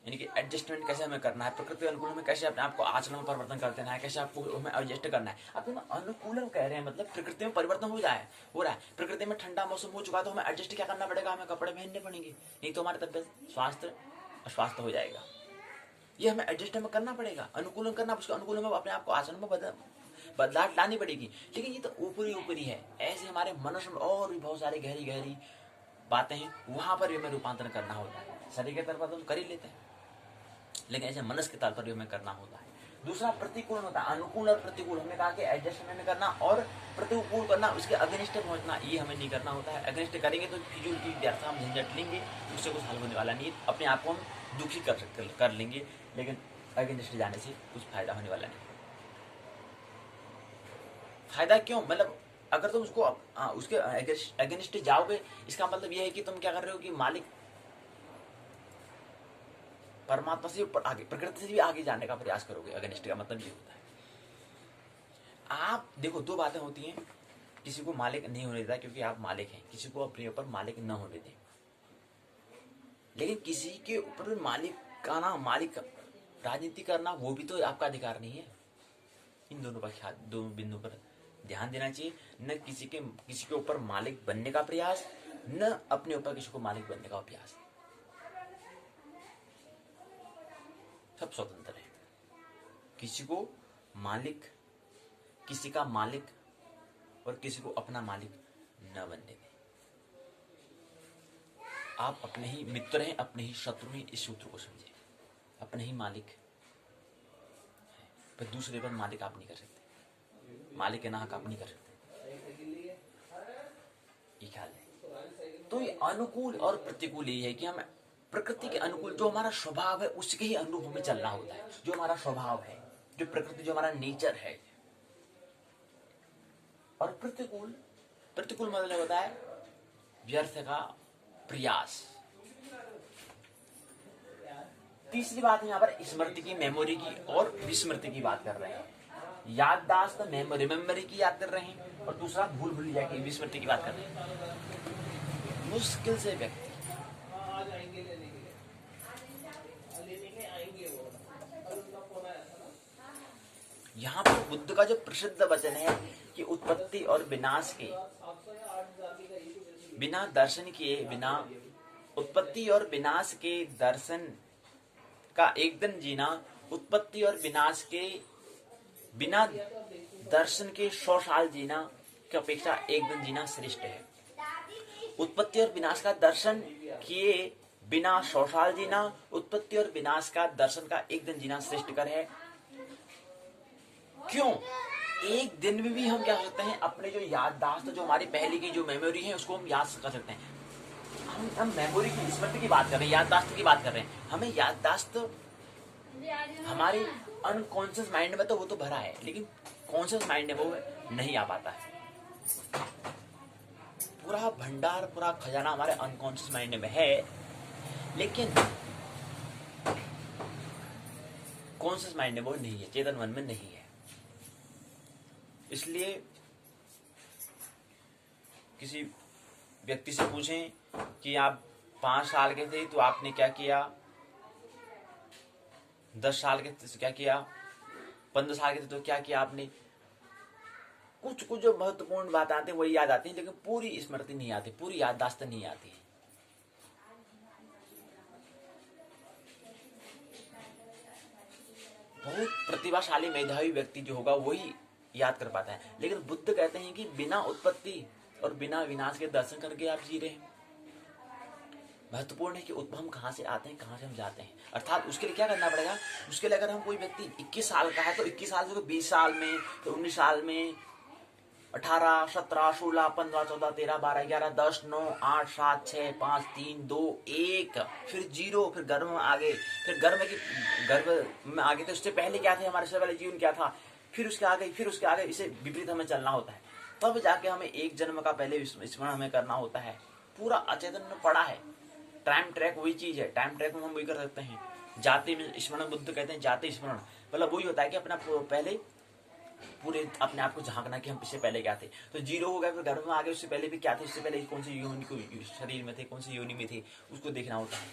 यानी कि एडजस्टमेंट कैसे हमें करना है, प्रकृति अनुकूलन में कैसे अपने आपको आचरण में परिवर्तन करते हैं, कैसे आपको हमें एडजस्ट करना है। अब हम अनुकूलन कह रहे हैं मतलब प्रकृति में परिवर्तन हो रहा है। प्रकृति में ठंडा मौसम हो चुका तो हमें एडजस्ट क्या करना पड़ेगा, हमें कपड़े पहनने पड़ेंगे, नहीं तो हमारी तबियत अस्वास्थ्य हो जाएगा। ये हमें एडजस्ट हमें करना पड़ेगा, अनुकूलन करना, उसके अनुकूलन में अपने आपको आचरण में बदलाव लानी पड़ेगी। लेकिन ये तो ऊपरी है, ऐसे हमारे मनुष्य में और भी बहुत सारी गहरी बातें हैं, वहां पर भी हमें रूपांतरण करना होता है। शरीर के तौर पर तो कर ही लेते हैं, लेकिन ऐसे मनस के तौर पर भी हमें करना होता है। दूसरा प्रतिकूल होता है, अनुकूल और प्रतिकूल। हमने कहा कि एडजस्टमेंट करना और प्रतिकूल करना, उसके अगेंस्ट पहुंचना, ये हमें नहीं करना होता है। अगेंस्ट करेंगे तो फिजूल की व्यर्थ हम झंझट लेंगे, उससे कुछ हल होने वाला नहीं है, अपने आप को हम दुखी कर लेंगे, लेकिन अगेंस्ट जाने से कुछ फायदा होने वाला नहीं। फायदा क्यों, मतलब अगर तुम उसके अगेंस्ट जाओगे, इसका मतलब यह है कि तुम क्या कर रहे हो कि मालिक परमात्मा से ऊपर आगे, प्रकृति से भी आगे जाने का प्रयास करोगे। अगेंस्ट का मतलब ये होता है। आप देखो 2 बातें होती हैं, किसी को मालिक नहीं होने देता क्योंकि आप मालिक हैं, किसी को अपने ऊपर मालिक न होने दें। लेकिन किसी के ऊपर मालिक राजनीति करना वो भी तो आपका अधिकार नहीं है। इन दोनों बिंदुओं पर ध्यान देना चाहिए। न किसी के ऊपर मालिक बनने का प्रयास, न अपने ऊपर किसी को मालिक बनने का प्रयास। सब स्वतंत्र है, किसी को मालिक, किसी का मालिक और किसी को अपना मालिक न बनने दें। आप अपने ही मित्र हैं, अपने ही शत्रु हैं, इस सूत्र को समझें। अपने ही मालिक, पर दूसरे पर मालिक आप नहीं कर सकते, मालिक के नाहक आप नहीं कर सकते, ये ख्याल है। तो ये अनुकूल और प्रतिकूल ये है कि हम प्रकृति के अनुकूल, जो हमारा स्वभाव है उसके ही अनुरूप हमें चलना होता है। जो हमारा स्वभाव है, जो प्रकृति, जो हमारा नेचर है। और प्रतिकूल मतलब होता है व्यर्थ का प्रयास। तीसरी बात है यहाँ पर स्मृति की, मेमोरी की और विस्मृति की बात कर रहे हैं। याददाश्त मेमोरी की याद कर रहे हैं, और दूसरा भूल जाएगी, विस्मृति की बात कर रहे हैं। मुश्किल से व्यक्ति यहाँ पर बुद्ध का जो प्रसिद्ध वचन है कि उत्पत्ति और विनाश के बिना दर्शन किए, बिना उत्पत्ति और विनाश के दर्शन का एक दिन जीना, उत्पत्ति और विनाश के बिना दर्शन के 100 साल जीना, की अपेक्षा एक दिन जीना श्रेष्ठ है। उत्पत्ति और विनाश का दर्शन किए बिना 100 साल जीना, उत्पत्ति और विनाश का दर्शन का एक दिन जीना श्रेष्ठकर है। क्यों? एक दिन में भी हम क्या कर सकते हैं, अपने जो याददाश्त, जो हमारी पहले की जो मेमोरी है उसको हम याद कर सकते हैं। हम मेमोरी की, स्मृति की बात कर रहे हैं, याददाश्त की बात कर रहे हैं। हमें याददाश्त हमारे अनकॉन्शियस माइंड में तो वो तो भरा है, लेकिन कॉन्शियस माइंड में वो नहीं आ पाता है। पूरा भंडार, पूरा खजाना हमारे अनकॉन्शियस माइंड में है, लेकिन कॉन्शियस माइंड में वो नहीं है, चेतन मन में नहीं है। इसलिए किसी व्यक्ति से पूछें कि आप 5 साल के थे तो आपने क्या किया, 10 साल के थे तो क्या किया, 15 साल के थे तो क्या किया आपने, कुछ कुछ जो महत्वपूर्ण बात आती है वही याद आती है, लेकिन पूरी स्मृति नहीं आती, पूरी याददाश्त नहीं आती। बहुत प्रतिभाशाली मेधावी व्यक्ति जो होगा वही याद कर पाता है। लेकिन बुद्ध कहते हैं कि बिना उत्पत्ति और बिना विनाश के दर्शन करके आप जी रहे हैं। महत्वपूर्ण है कि हम कहाँ से आते हैं, कहाँ से हम जाते हैं। अर्थात उसके लिए क्या करना पड़ेगा, उसके लिए अगर हम कोई व्यक्ति 21 साल का है तो 21 साल से तो 20 साल में, तो 19 साल में, 18, 17, 16, 15, 14, 13, 12, 11, 10, 9, 8, 7, 6, 5, 3, 2, 1, फिर 0, फिर गर्भ में आगे, फिर गर्भ में आगे। तो उससे पहले क्या थे, हमारे से पहले जीवन क्या था, फिर उसके आगे, फिर उसके आगे, इसे विपरीत हमें चलना होता है। तब जाके हमें एक जन्म का पहले स्मरण हमें करना होता है। पूरा अचेतन में पड़ा है। टाइम ट्रैक वही चीज है, टाइम ट्रैक में हम वही कर सकते हैं। जाति में स्मरण, बुद्ध कहते हैं जाति स्मरण, मतलब वही होता है कि अपना पहले पूरे अपने आप को झांकना कि हम इससे पहले क्या थे। तो 0 हो गया, फिर गर्भ में आगे, उससे पहले भी क्या थे, इससे पहले कौन सी योनि को शरीर में थे, कौन सी योनि में थे, उसको देखना होता है।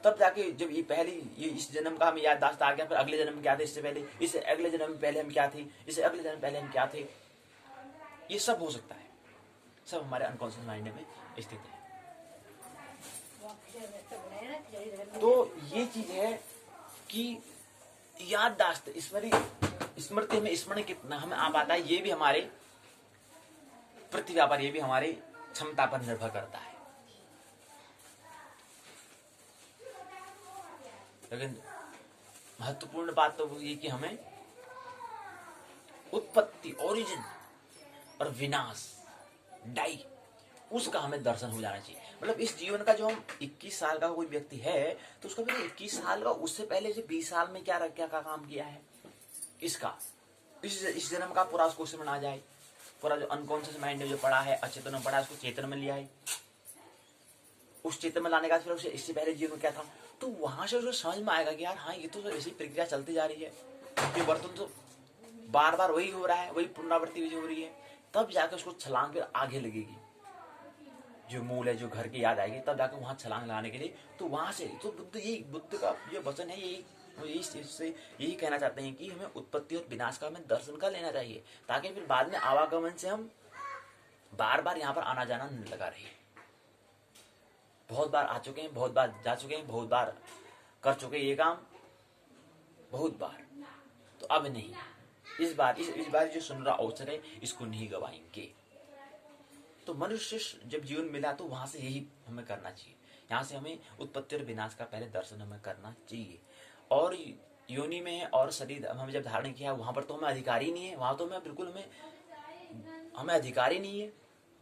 तब जाके जब ये इस जन्म का हमें याददाश्त आ गया, फिर अगले जन्म में क्या थे, इससे पहले, इससे अगले जन्म में पहले हम क्या थे, इससे अगले जन्म पहले हम क्या थे, ये सब हो सकता है। सब हमारे अनकॉन्शियस माइंड में स्थित है। तो ये चीज है कि याददाश्त, स्मृति में स्मरण कितना हमें आ पाता है, ये भी हमारे प्रतिभा पर, ये भी हमारे क्षमता पर निर्भर करता है। लेकिन महत्वपूर्ण बात तो ये कि हमें उत्पत्ति, ओरिजिन और विनाश, डाई, उसका हमें दर्शन हो जाना चाहिए। मतलब इस जीवन का जो हम 21 साल का कोई व्यक्ति है तो उसका भी 21 साल का, उससे पहले से 20 साल में क्या काम किया है, इसका इस जन्म का पूरा उसको स्मरण आ जाए। पूरा जो अनकॉन्शियस माइंड में जो पड़ा है, अचेतन में पड़ा है, उसको चेतन में लिया है। उस चेतन में लाने का फिर उसे इससे पहले जीवन क्या था, तो वहां से उसको समझ में आएगा कि यार हाँ, ये तो ऐसी प्रक्रिया चलती जा रही है, ये बर्तन तो बार बार वही हो रहा है, वही पुनरावृत्ति हो रही है। तब जाकर उसको छलांग फिर आगे लगेगी, जो मूल है, जो घर की याद आएगी, तब जाकर वहां छलांग लगाने के लिए। तो वहां से तो बुद्ध का ये वचन है, यही कहना चाहते हैं कि हमें उत्पत्ति और विनाश का हमें दर्शन कर लेना चाहिए, ताकि फिर बाद में आवागमन से हम बार बार यहाँ पर आना जाना नहीं लगा रहे। बहुत बार आ चुके हैं, बहुत बार जा चुके हैं, बहुत बार कर चुके ये काम, बहुत बार, तो अब नहीं। इस बार जो सुन रहा अवसर है, इसको नहीं गवाएंगे। तो मनुष्य जब जीवन मिला तो वहां से यही हमें करना चाहिए। यहाँ से हमें उत्पत्ति और विनाश का पहले दर्शन हमें करना चाहिए। और योनि में और शरीर हमें जब धारण किया, वहां पर तो हमें अधिकार ही नहीं है, वहां तो हमें बिल्कुल हमें अधिकार ही नहीं है,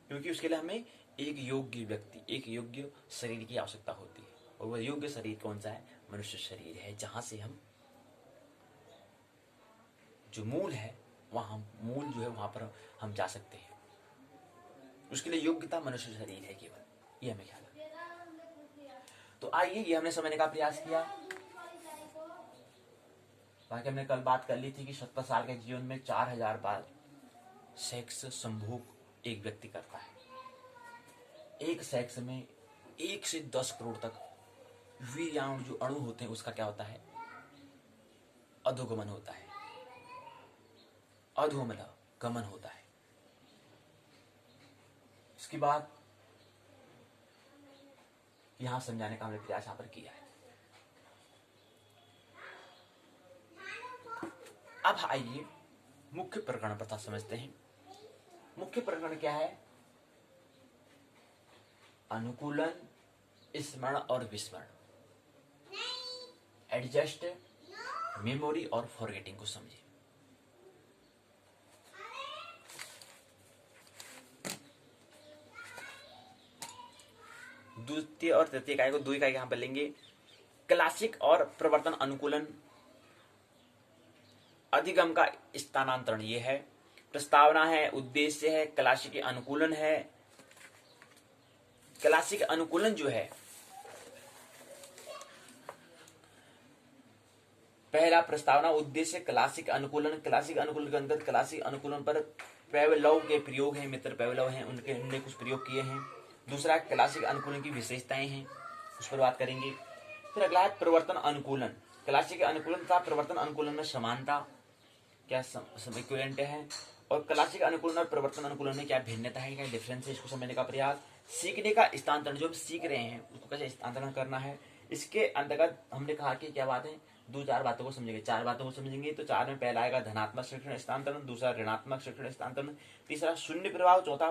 क्योंकि उसके लिए हमें एक योग्य व्यक्ति, एक योग्य शरीर की आवश्यकता होती है। और वह योग्य शरीर कौन सा है, मनुष्य शरीर है, जहां से हम जो मूल है, वहां मूल जो है वहां पर हम जा सकते हैं। उसके लिए योग्यता मनुष्य शरीर है केवल, ये हमें ख्याल है। तो आइए, ये हमने समझने का प्रयास किया। बाकी हमने कल बात कर ली थी कि 70 साल के जीवन में 4000 बार सेक्स संभोग एक व्यक्ति करता है। एक सेक्स में 1 से 10 करोड़ तक वीर्याणु जो अणु होते हैं, उसका क्या होता है, अधोगमन होता है, गमन होता है। इसकी बात यहां समझाने का हमने प्रयास यहां पर किया है। अब आइए मुख्य प्रकरण प्रथा समझते हैं मुख्य प्रकरण क्या है? अनुकूलन, स्मरण और विस्मरण, एडजस्ट, मेमोरी और फॉरगेटिंग को समझिए। द्वितीय और तृतीय इकाई को 2 इकाई यहां पर लेंगे। क्लासिक और प्रवर्तन अनुकूलन, अधिगम का स्थानांतरण ये है, प्रस्तावना है, उद्देश्य है, क्लासिक अनुकूलन है। क्लासिक अनुकूलन जो है, पहला प्रस्तावना, उद्देश्य, क्लासिक अनुकूलन। क्लासिक अनुकूलन के अंदर क्लासिक अनुकूलन पर पेवलोव के प्रयोग हैं, मित्र पेवलोव हैं, उनने कुछ प्रयोग किए हैं। दूसरा क्लासिक अनुकूलन की विशेषताएं हैं, उस पर बात करेंगे। फिर अगला है प्रवर्तन अनुकूलन। क्लासिक अनुकूलन तथा प्रवर्तन अनुकूलन में समानता क्या, इक्विवेलेंट है, और क्लासिक अनुकूलन और प्रवर्तन अनुकूलन में क्या भिन्नता है, क्या डिफरेंस है, इसको समझने का प्रयास। सीखने का स्थानांतरण, जो हम सीख रहे हैं उसको कैसे स्थानांतरण करना है, इसके अंतर्गत हमने कहा कि क्या बात है, 2-4 बातों को समझेंगे, 4 बातों को समझेंगे। तो 4 में पहला आएगा धनात्मक शिक्षण स्थानांतरण, दूसरा ऋणात्मक शिक्षण स्थानांतरण, तीसरा शून्य प्रभाव, चौथा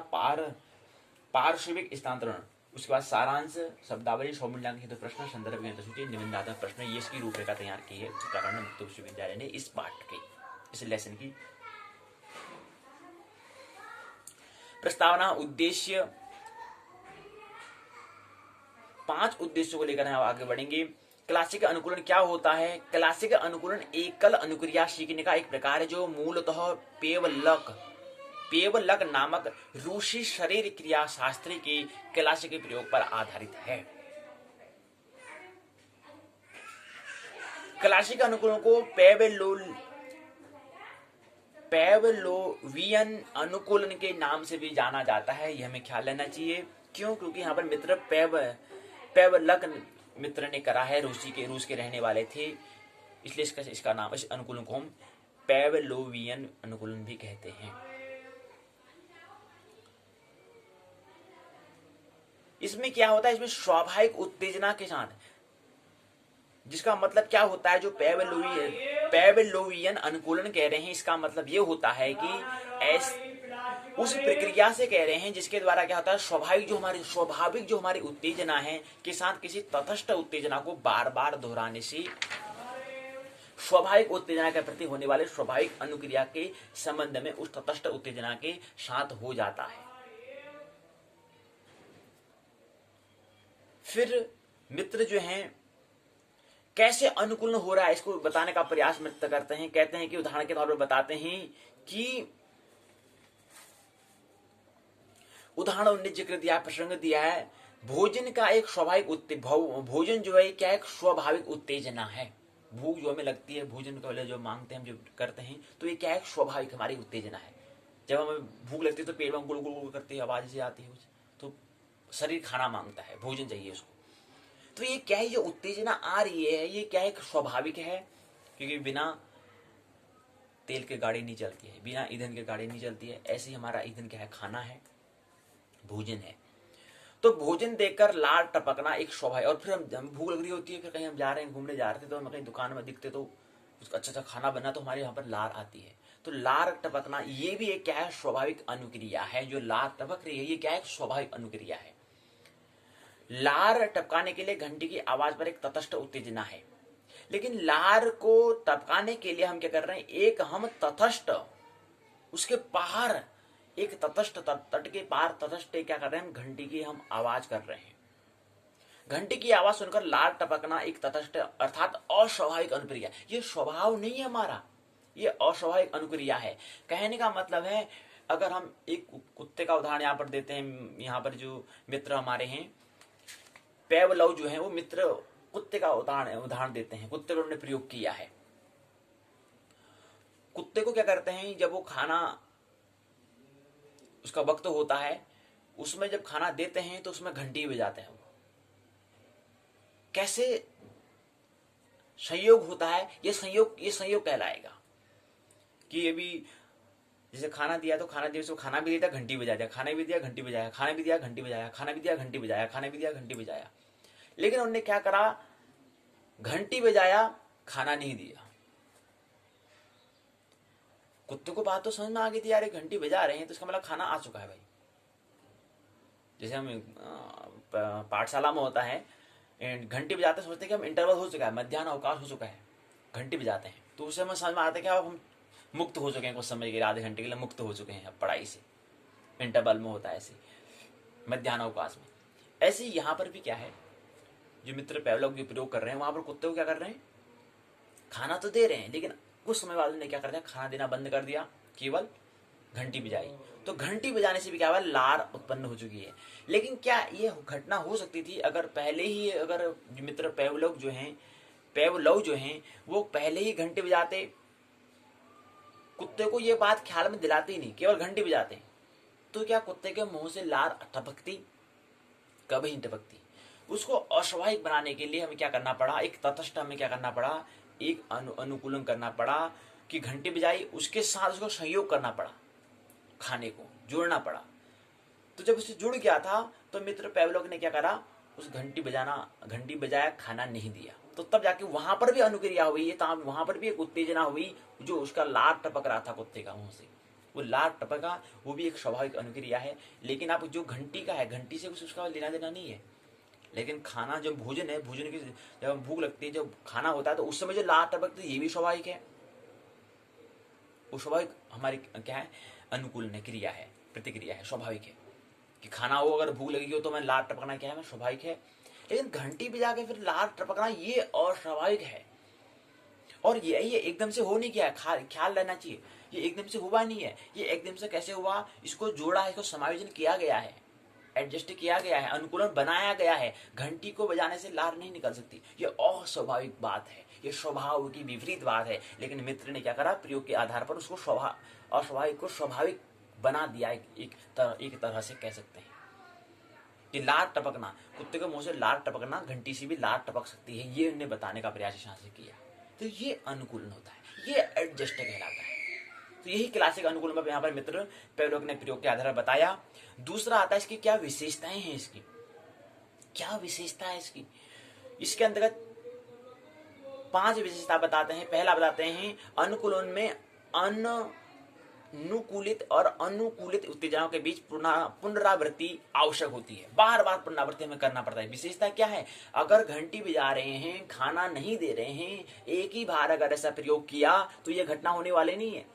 पार्श्विक स्थानांतरण, उसके बाद सारांश, शब्दावली, सौमूल्यांक हेतु प्रश्न, संदर्भ की सूची, निबंधात्मक प्रश्न। ये इसकी रूपरेखा तैयार की है उत्तराखंड मुक्त विश्वविद्यालय ने इस पाठ की, इस लेसन की। प्रस्तावना, उद्देश्य, 5 उद्देश्यों को लेकर हम आगे बढ़ेंगे। क्लासिक अनुकूलन क्या होता है? क्लासिक अनुकूलन एकल अनुक्रिया सीखने का एक प्रकार है जो मूलतः पेवलक नामक रूसी शरीर क्रिया शास्त्री के क्लासिक प्रयोग पर आधारित है। क्लासिक अनुकूलन को पेवलोवियन अनुकूलन के नाम से भी जाना जाता है, यह हमें ख्याल रहना चाहिए। क्यों? क्योंकि यहाँ पर मित्र पेवलक मित्र ने करा है, रूस के रहने वाले थे, इसलिए इसका नाम, इस अनुकूलन को हम पेवलोवियन अनुकूलन भी कहते हैं। इसमें क्या होता है? इसमें स्वाभाविक उत्तेजना के साथ, जिसका मतलब क्या होता है, जो पेवलोवियन अनुकूलन कह रहे हैं, इसका मतलब ये होता है कि उस प्रक्रिया से कह रहे हैं जिसके द्वारा क्या होता है, स्वाभाविक जो हमारी उत्तेजना है के साथ किसी तटस्थ उत्तेजना को बार बार दोहराने से स्वाभाविक उत्तेजना के प्रति होने वाले स्वाभाविक अनुक्रिया के संबंध में उस तटस्थ उत्तेजना के साथ हो जाता है। फिर मित्र जो हैं कैसे अनुकूलन हो रहा है इसको बताने का प्रयास मित्र करते हैं। कहते हैं कि उदाहरण के तौर पर बताते हैं कि उदाहरण उन्होंने जिक्र दिया, प्रसंग दिया है, भोजन का एक स्वाभाविक भोजन जो है क्या एक स्वाभाविक उत्तेजना है। भूख जो हमें लगती है, भोजन का जो मांगते हैं, हम जो करते हैं, तो ये क्या एक स्वाभाविक हमारी उत्तेजना है। जब हमें भूख लगती है तो पेट में गुड़ गुड़ करती है, आवाज से आती है, तो शरीर खाना मांगता है, भोजन चाहिए उसको। तो ये क्या है, जो उत्तेजना आ रही है ये क्या एक स्वाभाविक है, क्योंकि बिना तेल के गाड़ी नहीं चलती है, बिना ईंधन के गाड़ी नहीं चलती है। ऐसे ही हमारा ईंधन क्या है, खाना है, भोजन है। तो भोजन देखकर लार टपकना एक स्वाभाविक, और फिर हम भूख लग रही होती है, फिर कहीं हम जा रहे हैं, घूमने जा रहे थे, तो हम कहीं दुकान में दिखते तो उसका अच्छा खाना बना, तो हमारे यहाँ पर लार आती है। तो लार टपकना ये भी एक क्या है, स्वाभाविक अनुक्रिया है। जो लार टपक रही है ये क्या है, स्वाभाविक अनुक्रिया है। लार टपकाने के लिए घंटी की आवाज पर एक तटस्थ उत्तेजना है, लेकिन लार को टपकाने के लिए हम क्या कर रहे हैं, एक हम तटस्थ उसके बाहर एक तटस्थ तट के पार तटस्थ क्या कर रहे हैं, हम घंटी की हम आवाज कर रहे हैं। घंटी की आवाज सुनकर लार टपकना एक तटस्थ अर्थात अस्वाभाविक अनुक्रिया, ये स्वभाव नहीं है हमारा, ये अस्वाभाविक अनुक्रिया है। कहने का मतलब है, अगर हम एक कुत्ते का उदाहरण यहाँ पर देते हैं, यहाँ पर जो मित्र हमारे हैं पेवलोव जो है वो मित्र कुत्ते का उदाहरण देते हैं, कुत्ते को उन्होंने प्रयोग किया है। कुत्ते को क्या करते हैं, जब वो खाना उसका वक्त होता है, उसमें जब खाना देते हैं तो उसमें घंटी बजाते हैं। वो कैसे संयोग होता है, ये संयोग कहलाएगा कि ये भी जैसे खाना दिया तो खाना दिया, खाना भी दिया घंटी बजा दिया, खाना भी दिया घंटी बजाया, खाना भी दिया घंटी बजाया, खाना भी दिया घंटी बजाया, खाना भी दिया घंटी बजाया। लेकिन उन्होंने क्या करा, घंटी बजाया, खाना नहीं दिया। कुत्ते को बात तो समझ में आ गई थी यार, एक घंटी बजा रहे हैं तो इसका मतलब खाना आ चुका है भाई। जैसे हम पाठशाला में होता है, घंटी बजाते सोचते हैं कि हम इंटरवल हो चुका है, मध्याह्न अवकाश हो चुका है, घंटी बजाते हैं तो उससे हमें समझ में आता है कि अब हम मुक्त हो चुके हैं, कुछ समय के लिए, आधे घंटे के लिए मुक्त हो चुके हैं अब पढ़ाई से। इंटरवल में होता है ऐसे, मध्याह्न अवकाश में। ऐसे ही यहाँ पर भी क्या है, जो मित्र पैवलोव के प्रयोग कर रहे हैं, वहां पर कुत्ते को क्या कर रहे हैं, खाना तो दे रहे हैं, लेकिन कुछ समय बाद उन्होंने क्या कर दिया, खाना देना बंद कर दिया, केवल घंटी बजाई। तो घंटी बजाने से भी क्या हुआ, लार उत्पन्न हो चुकी है। लेकिन क्या ये घटना हो सकती थी अगर पहले ही, अगर मित्र पैवलोव जो हैं वो पहले ही घंटी बजाते, कुत्ते को ये बात ख्याल में दिलाते ही नहीं, केवल घंटी बजाते, तो क्या कुत्ते के मुंह से लार टपकती? कभी नहीं टपकती। उसको अस्वाभाविक बनाने के लिए हमें क्या करना पड़ा, एक तटस्थ हमें क्या करना पड़ा, एक अनुकूलन करना पड़ा कि घंटी बजाई, उसके साथ उसको संयोग करना पड़ा, खाने को जोड़ना पड़ा। तो जब उससे जुड़ गया था तो मित्र पैवलोव ने क्या करा, उस घंटी बजाया, खाना नहीं दिया, तो तब जाके वहां पर भी अनुक्रिया हुई, वहां पर भी एक उत्तेजना हुई, जो उसका लार टपक रहा था कुत्ते का मुंह से, वो लार टपका, वो भी एक स्वाभाविक अनुक्रिया है। लेकिन आप जो घंटी का है, घंटी से कुछ उसका लेना देना नहीं है। लेकिन खाना जब भोजन है, भोजन की जब भूख लगती है, जब खाना होता है, तो उस समय जो लार टपकती है, ये भी स्वाभाविक है। वो स्वाभाविक हमारी क्या है, अनुकूल क्रिया है, प्रतिक्रिया है, स्वाभाविक है कि खाना हो, अगर भूख लगी हो तो मैं लार टपकना क्या है, स्वाभाविक है। लेकिन घंटी बजा के फिर लार टपकना ये अस्वाभाविक है। और ये एकदम से हो नहीं गया, ख्याल रहना चाहिए, ये एकदम से हुआ नहीं है। ये एकदम से कैसे हुआ, इसको जोड़ा है, इसको समायोजन किया गया है, एडजस्ट किया गया है, अनुकूलन बनाया गया है। घंटी को बजाने से लार नहीं निकल सकती, ये अस्वाभाविक बात है, ये स्वभाव की विपरीत बात है। लेकिन मित्र ने क्या करा, प्रयोग के आधार पर उसको अस्वाभाविक को स्वाभाविक बना दिया, एक तरह से कह सकते हैं कि लार टपकना, कुत्ते के मुंह से लार टपकना, घंटी से भी लार टपक सकती है, ये उन्हें बताने का प्रयास यहाँ से किया। तो ये अनुकूलन होता है, ये एडजस्ट कहलाता है। तो यही क्लासिक अनुकूलन यहाँ पर मित्र पैवलोव ने प्रयोग के आधार पर बताया। दूसरा आता है इसकी क्या विशेषताएं हैं, इसकी क्या विशेषता है इसकी। इसके अंतर्गत 5 विशेषता बताते हैं। पहला बताते हैं, अनुकूलन में अनुकूलित और अनुकूलित उत्तेजनाओं के बीच पुनरावृत्ति आवश्यक होती है, बार बार पुनरावृत्ति हमें करना पड़ता है। विशेषता क्या है, अगर घंटी बजा रहे हैं, खाना नहीं दे रहे हैं, एक ही बार अगर ऐसा प्रयोग किया तो ये घटना होने वाली नहीं है।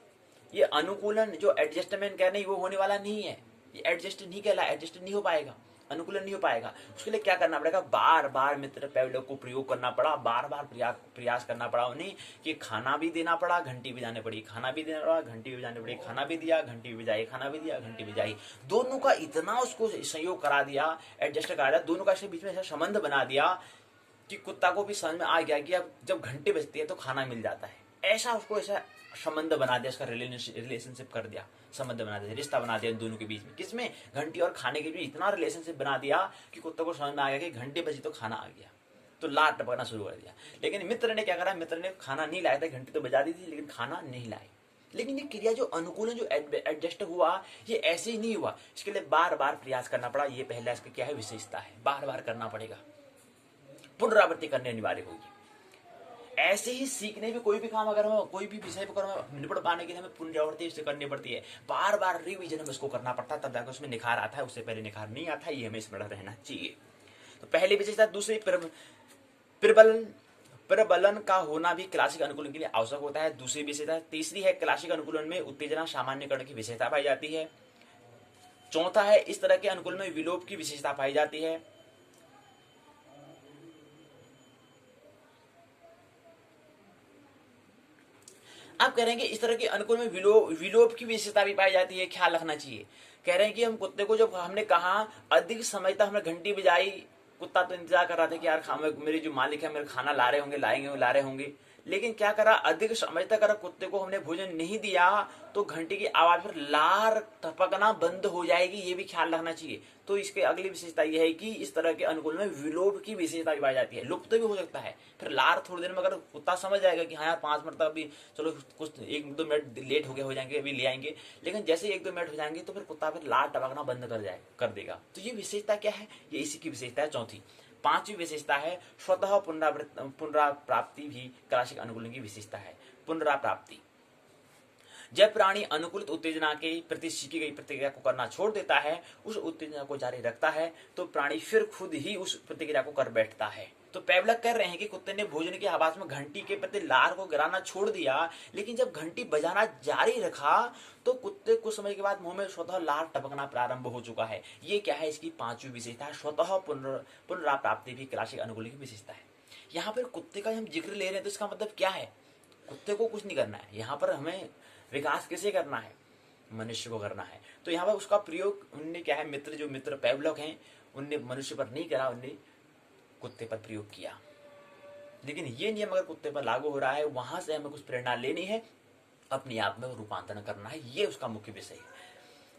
ये अनुकूलन जो एडजस्टमेंट कह रहे हैं वो होने वाला नहीं है, ये एडजस्ट नहीं हो पाएगा, अनुकूलन नहीं हो पाएगा। उसके लिए क्या करना पड़ेगा, बार बार मित्र पैवलोव को प्रयोग करना पड़ा, बार बार प्रयास करना पड़ा उन्हें कि खाना भी देना पड़ा, घंटी बजाने पड़ी, खाना भी देना पड़ा, घंटी बजाने पड़ी, खाना भी दिया, घंटी भी बजाई, खाना भी दिया, घंटी बजाई। दोनों का इतना उसको संयोग करा दिया, एडजस्ट करा दिया, दोनों का बीच में ऐसा संबंध बना दिया कि कुत्ता को भी समझ में आ गया कि अब जब घंटी बजती है तो खाना मिल जाता है। ऐसा उसको ऐसा संबंध बना दिया, इसका रिलेशनशिप कर दिया, संबंध बना दिया, रिश्ता बना दिया दोनों के बीच में। किसमें, घंटी और खाने के बीच इतना रिलेशनशिप बना दिया कि कुत्ते को समझ में आ गया कि घंटी बजी तो खाना आ गया, तो लार टपकना शुरू कर दिया। लेकिन मित्र ने क्या करा, मित्र ने खाना नहीं लाया था, घंटी तो बजा दी थी लेकिन खाना नहीं लाई। लेकिन ये क्रिया जो अनुकूलन जो एडजस्ट हुआ, ये ऐसे ही नहीं हुआ, इसके लिए बार बार प्रयास करना पड़ा। ये पहला इसका क्या है, विशेषता है, बार बार करना पड़ेगा, पुनरावृत्ति करनी अनिवार्य होगी। ऐसे ही सीखने में कोई भी काम, अगर हम कोई भी विषय पर निपुण पाने के लिए हमें पुनरावृत्ति इससे करनी पड़ती है, बार बार रिवीजन में इसको करना पड़ता है, तब जाकर उसमें निखार आता है, उससे पहले निखार नहीं आता है। ये हमें स्मरण रहना चाहिए। तो पहली विशेषता। दूसरी, प्रबलन का होना भी क्लासिक अनुकूलन के लिए आवश्यक होता है, दूसरी विशेषता। तीसरी है, क्लासिक अनुकूलन में उत्तेजना सामान्यकरण की विशेषता पाई जाती है। चौथा है, इस तरह के अनुकूलन में विलोप की विशेषता पाई जाती है। आप कह रहे हैं कि इस तरह के अनुकूल में विलोप की विशेषता भी पाई जाती है, ख्याल रखना चाहिए। कह रहे हैं कि हम कुत्ते को, जब हमने कहा अधिक समय तक हमने घंटी बजाई, कुत्ता तो इंतजार कर रहा था कि यार मेरे जो मालिक है मेरे खाना ला रहे होंगे, लेकिन क्या करा, अधिक समय तक अगर कुत्ते को हमने भोजन नहीं दिया तो घंटी की आवाज पर लार टपकना बंद हो जाएगी, ये भी ख्याल रखना चाहिए। तो इसके अगली विशेषता यह है कि इस तरह के अनुकूल में विलोप की विशेषता भी पाई जाती है। लुप्त भी हो सकता है, फिर लार थोड़ी देर में अगर कुत्ता समझ जाएगा कि हाँ यार 5 मिनट तक अभी चलो, कुछ 1-2 मिनट लेट हो जाएंगे, अभी ले आएंगे, लेकिन जैसे 1-2 मिनट हो जाएंगे तो फिर कुत्ता फिर लार टपकना बंद कर देगा। तो ये विशेषता क्या है, ये इसी की विशेषता है, चौथी। पांचवी विशेषता है, स्वतः पुनराप्राप्ति भी क्लासिक अनुकूलन की विशेषता है। पुनराप्राप्ति, जब प्राणी अनुकूलित उत्तेजना के प्रति सीखी गई प्रतिक्रिया को करना छोड़ देता है, उस उत्तेजना को जारी रखता है, तो प्राणी फिर खुद ही उस प्रतिक्रिया को कर बैठता है। तो पेवलक कह रहे हैं कि कुत्ते ने भोजन की आवाज में घंटी के प्रति लार को गिराना छोड़ दिया, लेकिन जब घंटी बजाना जारी रखा तो कुत्ते कुछ समय के बाद मुंह में स्वतः लार टपकना प्रारंभ हो चुका है। ये क्या है? इसकी पांचवी विशेषता है, स्वतः पुनराप्राप्ति भी क्लासिक अनुकूलन की विशेषता है। यहाँ पर कुत्ते का हम जिक्र ले रहे हैं तो इसका मतलब क्या है? कुत्ते को कुछ नहीं करना है, यहाँ पर हमें विकास किसे करना है? मनुष्य को करना है। तो यहाँ पर उसका प्रयोग उनने क्या है, जो मित्र पेवलक हैं उनने मनुष्य पर नहीं करा, उनने कुत्ते पर प्रयोग किया। लेकिन ये नियम अगर कुत्ते पर लागू हो रहा है, वहां से हमें कुछ प्रेरणा लेनी है, अपने आप में रूपांतरण करना है, ये उसका मुख्य विषय है।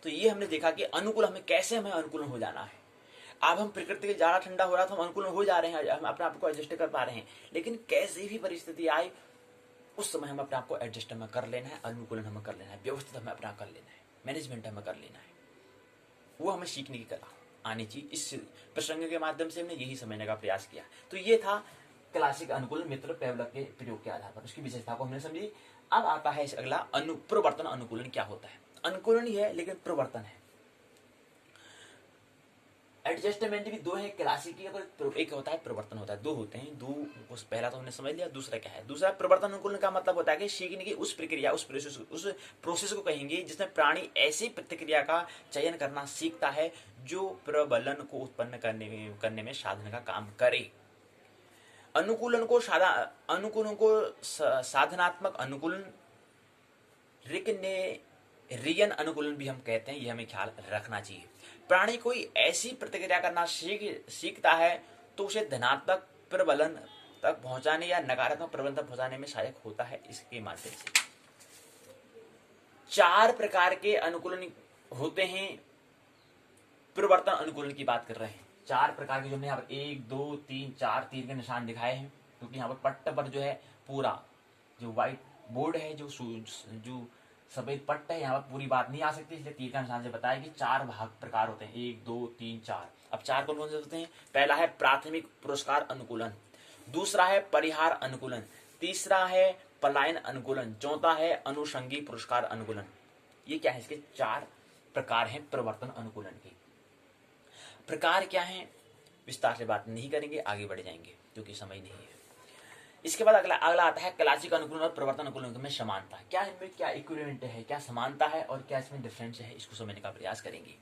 तो ये हमने देखा कि अनुकूल हमें कैसे हमें अनुकूलन हो जाना है। अब हम प्रकृति के जाड़ा ठंडा हो रहा था, हम अनुकूलन हो जा रहे हैं, हम अपने आप को एडजस्ट कर पा रहे हैं, लेकिन कैसी भी परिस्थिति आए उस समय हम अपने आप को एडजस्ट हमें कर लेना है, अनुकूलन हमें कर लेना है, व्यवस्थित हमें अपना कर लेना है, मैनेजमेंट हमें कर लेना है। वो हमें सीखने की कला आनी चाहिए। इस प्रसंग के माध्यम से हमने यही समझने का प्रयास किया। तो ये था क्लासिक अनुकूलन मित्र पेवलक के प्रयोग के आधार पर, उसकी विशेषता को हमने समझी। अब आता है अगला प्रवर्तन अनुकूलन क्या होता है। अनुकूलन ही है लेकिन प्रवर्तन है। एडजस्टमेंट भी दो है, क्लासिक और एक होता है प्रवर्तन होता है, दो होते हैं। दो पहला तो हमने समझ लिया, दूसरा क्या है? दूसरा प्रवर्तन अनुकूलन का मतलब होता है कि सीखने की उस प्रक्रिया, उस प्रोसेस को कहेंगे जिसमें प्राणी ऐसी प्रतिक्रिया का चयन करना सीखता है जो प्रबलन को उत्पन्न करने में साधन का काम करे। अनुकूलन को साधनात्मक अनुकूलन, रियन अनुकूलन भी हम कहते हैं, ये हमें ख्याल रखना चाहिए। प्राणी कोई ऐसी प्रतिक्रिया करना सीखता है तो उसे धनात्मक प्रबलन तक पहुंचाने या नकारात्मक प्रबलन तक पहुंचाने में सहायक होता है। इसके माध्यम से 4 प्रकार के अनुकूलन होते हैं। प्रवर्तन अनुकूलन की बात कर रहे हैं, 4 प्रकार के, जो हमने यहाँ पर 1 2 3 4 तीर के निशान दिखाए हैं, क्योंकि यहाँ पर पट्ट पर जो है पूरा जो व्हाइट बोर्ड है, जो सफेद पट्ट है, यहाँ पर पूरी बात नहीं आ सकती, इसलिए तीर का निशान से बताया कि 4 भाग प्रकार होते हैं, 1 2 3 4। अब 4 कौन कौन से होते हैं? पहला है प्राथमिक पुरस्कार अनुकूलन, दूसरा है परिहार अनुकूलन, तीसरा है पलायन अनुकूलन, चौथा है अनुषंगी पुरस्कार अनुकूलन। ये क्या है? इसके 4 प्रकार हैं प्रवर्तन अनुकूलन के। प्रकार क्या है विस्तार से बात नहीं करेंगे, आगे बढ़ जाएंगे क्योंकि समय नहीं है। इसके बाद अगला आता है क्लासिक अनुकूलन और प्रवर्तन अनुकूलन में समानता। क्या इनमें क्या इक्विवेलेंट है, क्या समानता है और क्या इसमें डिफरेंस है, इसको समझने का प्रयास करेंगे।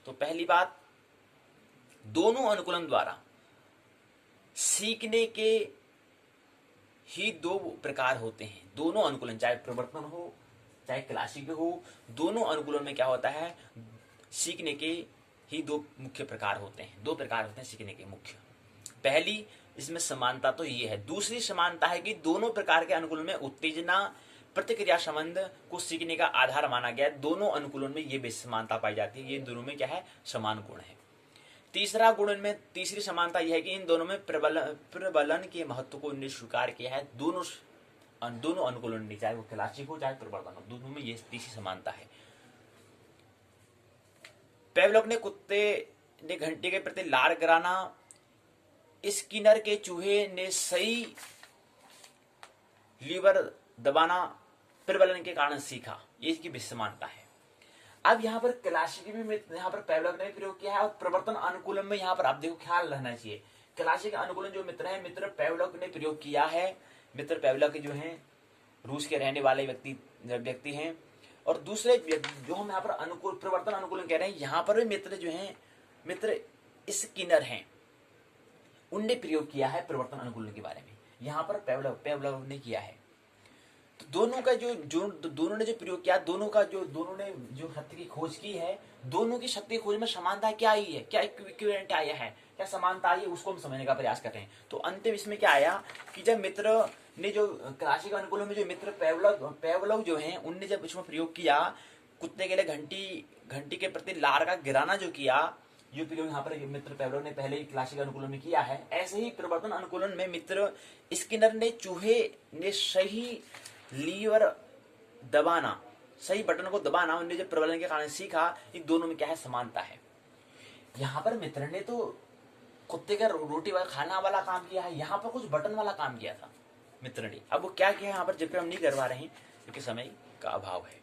तो पहली बात, दोनों अनुकूलन द्वारा सीखने के ही 2 प्रकार होते हैं। दोनों अनुकूलन, चाहे प्रवर्तन हो चाहे क्लासिक हो, दोनों अनुकूलन में क्या होता है? सीखने के ही 2 मुख्य प्रकार होते हैं। 2 प्रकार होते हैं सीखने के मुख्य। पहली इसमें समानता तो ये है। दूसरी समानता है कि दोनों प्रकार के अनुकूलन में उत्तेजना प्रतिक्रिया संबंध को सीखने का आधार माना गया है। दोनों अनुकूलन में ये समानता पाई जाती है। ये दोनों में क्या है? समान गुण है। तीसरी समानता यह है कि इन दोनों में प्रबलन के महत्व को इन्होंने स्वीकार किया है। दोनों अनुकूलन में, चाहे वो क्लासिक हो चाहे प्रवर्तन हो, दोनों में ये तीसरी समानता है। पेवलक ने कुत्ते ने घंटे के प्रति लार गिराना, स्किनर के चूहे ने सही लीवर दबाना प्रबलन के कारण सीखा। ये इसकी विसमानता है। अब यहाँ पर क्लासिक में यहाँ पर पेवलक ने प्रयोग किया है और प्रवर्तन अनुकूलन में यहाँ पर आप देखो ख्याल रहना चाहिए। क्लासिक अनुकूलन जो मित्र है, मित्र पेवलक ने प्रयोग किया है। मित्र पेवलक जो हैं रूस के रहने वाले व्यक्ति हैं। और दूसरे जो हम यहाँ पर प्रवर्तन अनुकूलन कह रहे हैं, यहाँ पर भी मित्र जो हैं, मित्र स्किनर हैं, उनने प्रयोग किया है प्रवर्तन अनुकूलन के बारे में। यहाँ पर पेवलक ने किया है। तो दोनों का दोनों ने जो प्रयोग किया, दोनों ने जो सत्य की खोज की है, दोनों की सत्य की खोज में समानता क्या आई है, क्या इक्विवेलेंट आया है, क्या समानता आई है, उसको हम समझने का प्रयास कर रहे हैं। तो अंतिम इसमें क्या आया कि जब मित्र ने जो क्लासिक अनुकूलन में जो मित्र पेवलक जो है, उनने जब इसमें प्रयोग किया, कुत्ते के लिए घंटी के प्रति लार का गिराना जो किया, जो प्रयोग यहाँ पर मित्र पेवलक ने पहले ही क्लासिक अनुकूलन में किया है, ऐसे ही प्रवर्तन अनुकूलन में मित्र स्किनर ने चूहे ने सही लीवर दबाना, सही बटन को दबाना, उन्हें जब प्रबलन के कारण सीखा। इन दोनों में क्या है? समानता है। यहाँ पर मित्र ने तो कुत्ते का रोटी वाला खाना वाला काम किया है, यहाँ पर कुछ बटन वाला काम किया था मित्र ने। अब वो क्या किया यहाँ पर जिक्र हम नहीं करवा रहे हैं क्योंकि समय का अभाव है।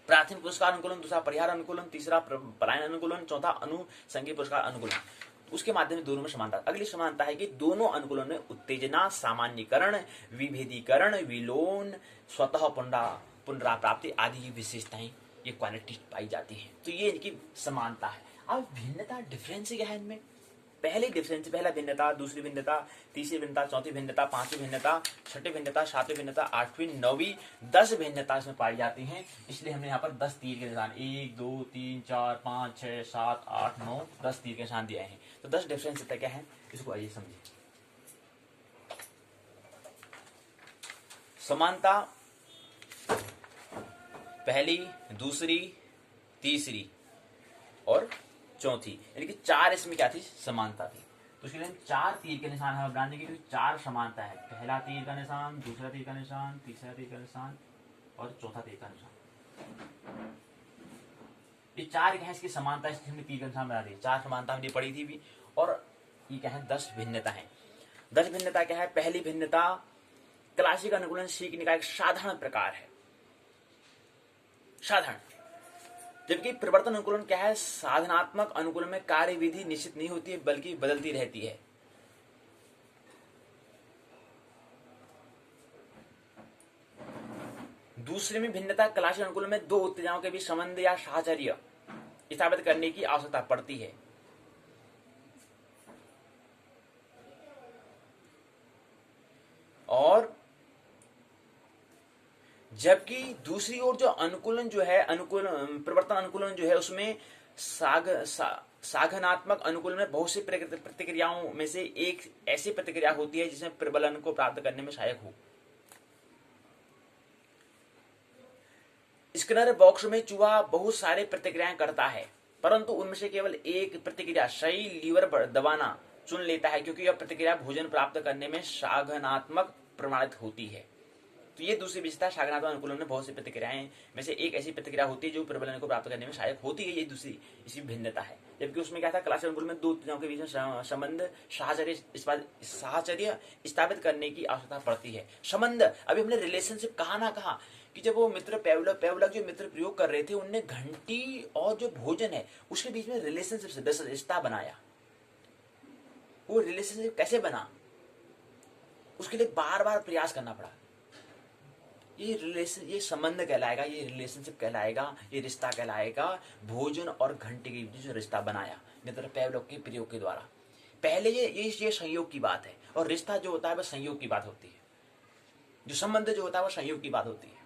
प्राथमिक पुरस्कार अनुकूलन, दूसरा परिहार अनुकूलन, तीसरा पलायन अनुकूलन, चौथा अनुसंगी पुरस्कार अनुकूलन। उसके माध्यम में दोनों में समानता। अगली समानता है कि दोनों अनुकूलन में उत्तेजना, सामान्यीकरण, विभेदीकरण, विलोन, स्वतः पुनराप्राप्ति आदि विशेषताएं, ये क्वालिटी पाई जाती है। तो ये इनकी समानता है। अब भिन्नता, डिफरेंस क्या है इनमें? पहली डिफरेंस, पहला भिन्नता, दूसरी भिन्नता, तीसरी भिन्नता, चौथी भिन्नता, पांचवी भिन्नता, छठी भिन्नता, सातवीं भिन्नता, आठवीं, नौवीं, 10 भिन्नता इसमें पाई जाती हैं। इसलिए हमने यहाँ पर 10 तीर के निशान, 1 2 3 4 5 6 7 8 9 10 तीर के निशान दिए हैं। तो 10 डिफरेंस क्या है, इसको आइए समझिए। समानता पहली, दूसरी, तीसरी और चौथी, यानी कि 4 इसमें क्या थी, समानता थी। तो उसके लिए 4 तीर के निशान हमें बनाने की, 4 समानता है। पहला तीर का निशान, दूसरा तीर का निशान, तीसरा तीर का निशान और चौथा तीर का निशान। ये 4 क्या है इसकी समानता, इसलिए हमने तीर का निशान बना दी। 4 समानता हमने पढ़ी थी भी। और ये क्या है, 10 भिन्नता है। 10 भिन्नता क्या है? पहली भिन्नता, क्लासिक अनुकूलन सीखने का एक साधारण प्रकार है, साधारण। जबकि परिवर्तन अनुकूलन क्या है? साधनात्मक अनुकूलन में कार्य विधि निश्चित नहीं होती है, बल्कि बदलती रहती है। दूसरे में भिन्नता, क्लासिक अनुकूलन में 2 उत्तेजनाओं के बीच संबंध या साहचर्य स्थापित करने की आवश्यकता पड़ती है। और जबकि दूसरी ओर जो अनुकूलन जो है, परिवर्तन अनुकूलन जो है, उसमें साधनात्मक अनुकूलन में बहुत सी प्रतिक्रियाओं में से एक ऐसी प्रतिक्रिया होती है जिसमें प्रबलन को प्राप्त करने में सहायक हो। स्किनर बॉक्स में चूहा बहुत सारे प्रतिक्रियाएं करता है, परंतु उनमें से केवल एक प्रतिक्रिया सही लीवर दबाना चुन लेता है, क्योंकि यह प्रतिक्रिया भोजन प्राप्त करने में साधनात्मक प्रमाणित होती है। तो ये दूसरी विशेषता, साधनात्मक अनुकूलन में बहुत सी प्रतिक्रियाएं में से एक ऐसी प्रतिक्रिया होती है जो प्रबलन को प्राप्त करने में सहायक होती है। ये दूसरी इसी भिन्नता है। जबकि उसमें क्या था, क्लासिक अनुकूलन में 2 उत्तेजनाओं के बीच में संबंध, साहचर्य स्थापित करने की आवश्यकता पड़ती है। संबंध, अभी हमने रिलेशनशिप कहा ना, कहा कि जब वो मित्र पेवलक जो मित्र प्रयोग कर रहे थे, उनने घंटी और जो भोजन है उसके बीच में रिलेशनशिप, रिश्ता बनाया। वो रिलेशनशिप कैसे बना, उसके लिए बार बार प्रयास करना पड़ा। ये संबंध कहलाएगा, ये रिलेशनशिप कहलाएगा, ये रिश्ता कहलाएगा। भोजन और घंटे के बीच जो रिश्ता बनाया मित्र पेवलक के प्रयोग के द्वारा। पहले ये संयोग की बात है, और रिश्ता जो होता है वह संयोग की बात होती है। जो संबंध जो होता है वह संयोग की बात होती है।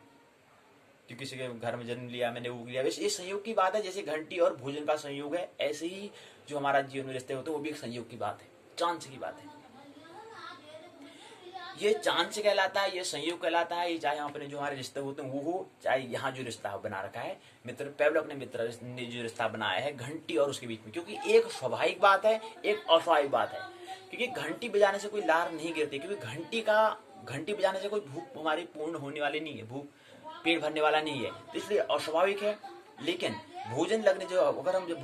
जो किसी के घर में जन्म लिया, मैंने वो लिया, वैसे ये संयोग की बात है। जैसे घंटी और भोजन का संयोग है, ऐसे ही जो हमारा जीवन में रिश्ते होते हैं वो भी एक संयोग की बात है, चांस की बात है। ये चांस कहलाता है, ये संयोग कहलाता है। ये चाहे अपने जो हमारे रिश्ते होते हैं वो हो, चाहे यहाँ जो रिश्ता बना रखा है मित्र पेवलक ने जो रिश्ता बनाया है घंटी और उसके बीच में, क्योंकि एक स्वाभाविक बात है, एक अस्वाभाविक बात है। क्योंकि घंटी बजाने से कोई लार नहीं गिरती, क्योंकि घंटी बजाने से कोई भूख हमारी पूर्ण होने वाली नहीं है, भूख पेट भरने वाला नहीं है, तो इसलिए अस्वाभाविक है। लेकिन भोजन लगने जो, अगर हम जब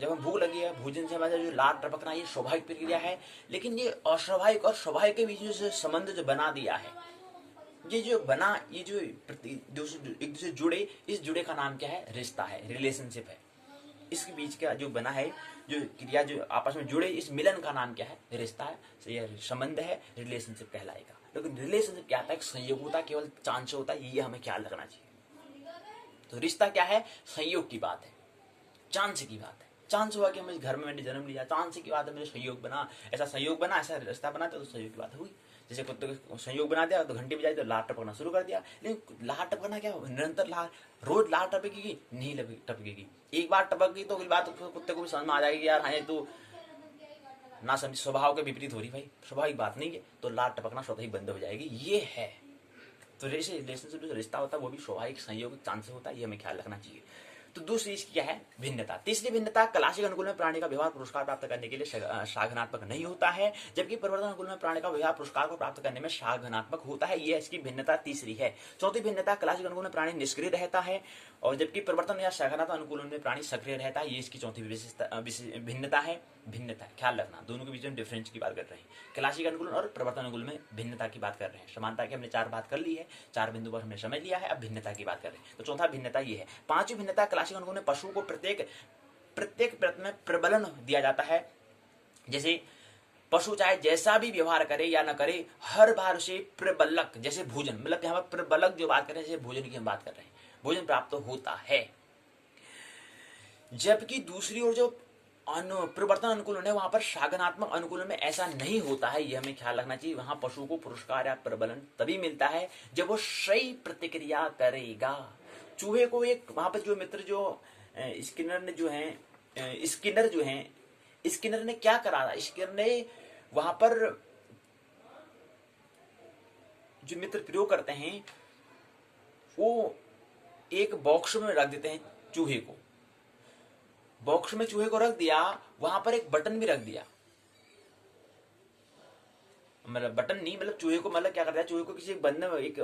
हम भूख लगी है, भोजन से हमारा जो लार टपकना, ये स्वाभाविक प्रक्रिया है। लेकिन ये अस्वाभाविक और स्वाभाविक के बीच में संबंध जो बना दिया है, ये जो बना, ये जो एक दूसरे जुड़े, इस जुड़े का नाम क्या है, रिश्ता है, रिलेशनशिप है। इसके बीच का जो बना है, जो क्रिया जो आपस में जुड़े, इस मिलन का नाम क्या है, रिश्ता है, यह संबंध है, रिलेशनशिप कहलाएगा। लेकिन रिलेशनशिप क्या होता है, संयोग होता है, केवल चांस होता है, ये हमें ख्याल रखना चाहिए। तो रिश्ता क्या है, संयोग की बात है, चांस की बात है। चांस हुआ कि घर में मैंने जन्म लिया, चांस की बात है, मेरे संयोग बना, ऐसा संयोग बना, ऐसा रिश्ता बना, तो संयोग की बात हुई। जैसे कुत्ते को संयोग बना दिया तो घंटी बजाई तो लार टपकना शुरू कर दिया। लेकिन लार टपकना क्या, निरंतर लार, रोज लार टपकेगी नहीं, टपकेगी। एक बार टपक गई तो अगली बात कुत्ते को भी समझ में आ जाएगी, यार हाँ तो ना समझ, स्वभाव के विपरीत हो रही भाई, स्वाभाविक बात नहीं है, तो लार टपकना स्वतः ही बंद हो जाएगी। ये है तो रिलेशनशिप जो रिश्ता होता है वो भी स्वाभाविक संयोग चांस होता है, ये हमें ख्याल रखना चाहिए। तो दूसरी इसकी क्या है, भिन्नता। तीसरी भिन्नता, क्लासिक अनुकूल में प्राणी का व्यवहार पुरस्कार प्राप्त करने के लिए साधनात्मक नहीं होता है, जबकि परिवर्तन अनुकूल में प्राणी का व्यवहार पुरस्कार को प्राप्त करने में साधनात्मक होता है। यह इसकी भिन्नता तीसरी है। चौथी भिन्नता, क्लासिक अनुकूल में प्राणी निष्क्रिय रहता है और जबकि परिवर्तन या साधनात्मक अनुकूलन में प्राणी सक्रिय रहता है। ये इसकी चौथी भिन्नता है। भिन्नता ख्याल रखना, दोनों के बीच में डिफरेंस की बात कर रहे हैं। क्लासिक अनुकूलन और परिवर्तन अनुकूलन में भिन्नता की बात कर रहे हैं। समानता की हमने 4 बात कर ली है, 4 बिंदु पर हमने समझ लिया है। अब भिन्नता की बात कर रहे हैं। तो चौथा भिन्नता ये है। पांचवी भिन्नता, क्लासिक अनुकूलन में पशु को प्रत्येक प्रयत्न में प्रबलन दिया जाता है। जैसे पशु चाहे जैसा भी व्यवहार करे या न करे, हर बार उसे प्रबलक, जैसे भोजन, मतलब यहाँ पर प्रबलक जो बात कर रहे हैं, जैसे भोजन की हम बात कर रहे हैं, भोजन प्राप्त होता है। जबकि दूसरी ओर जो परिवर्तन अनुकूलन है, वहां पर साधनात्मक अनुकूलन में ऐसा नहीं होता है। यह हमें ख्याल रखना चाहिए। वहां पशु को पुरस्कार या प्रबलन तभी मिलता है जब वो सही प्रतिक्रिया करेगा। चूहे को एक वहां पर जो मित्र जो स्किनर ने स्किनर ने क्या करा था, स्किनर ने वहां पर जो मित्र प्रयोग करते हैं वो एक बॉक्स में रख देते हैं चूहे को। बॉक्स में चूहे को रख दिया, वहां पर एक बटन भी रख दिया, मतलब बटन नहीं, मतलब चूहे को, मतलब क्या करता है, चूहे को किसी बंद में एक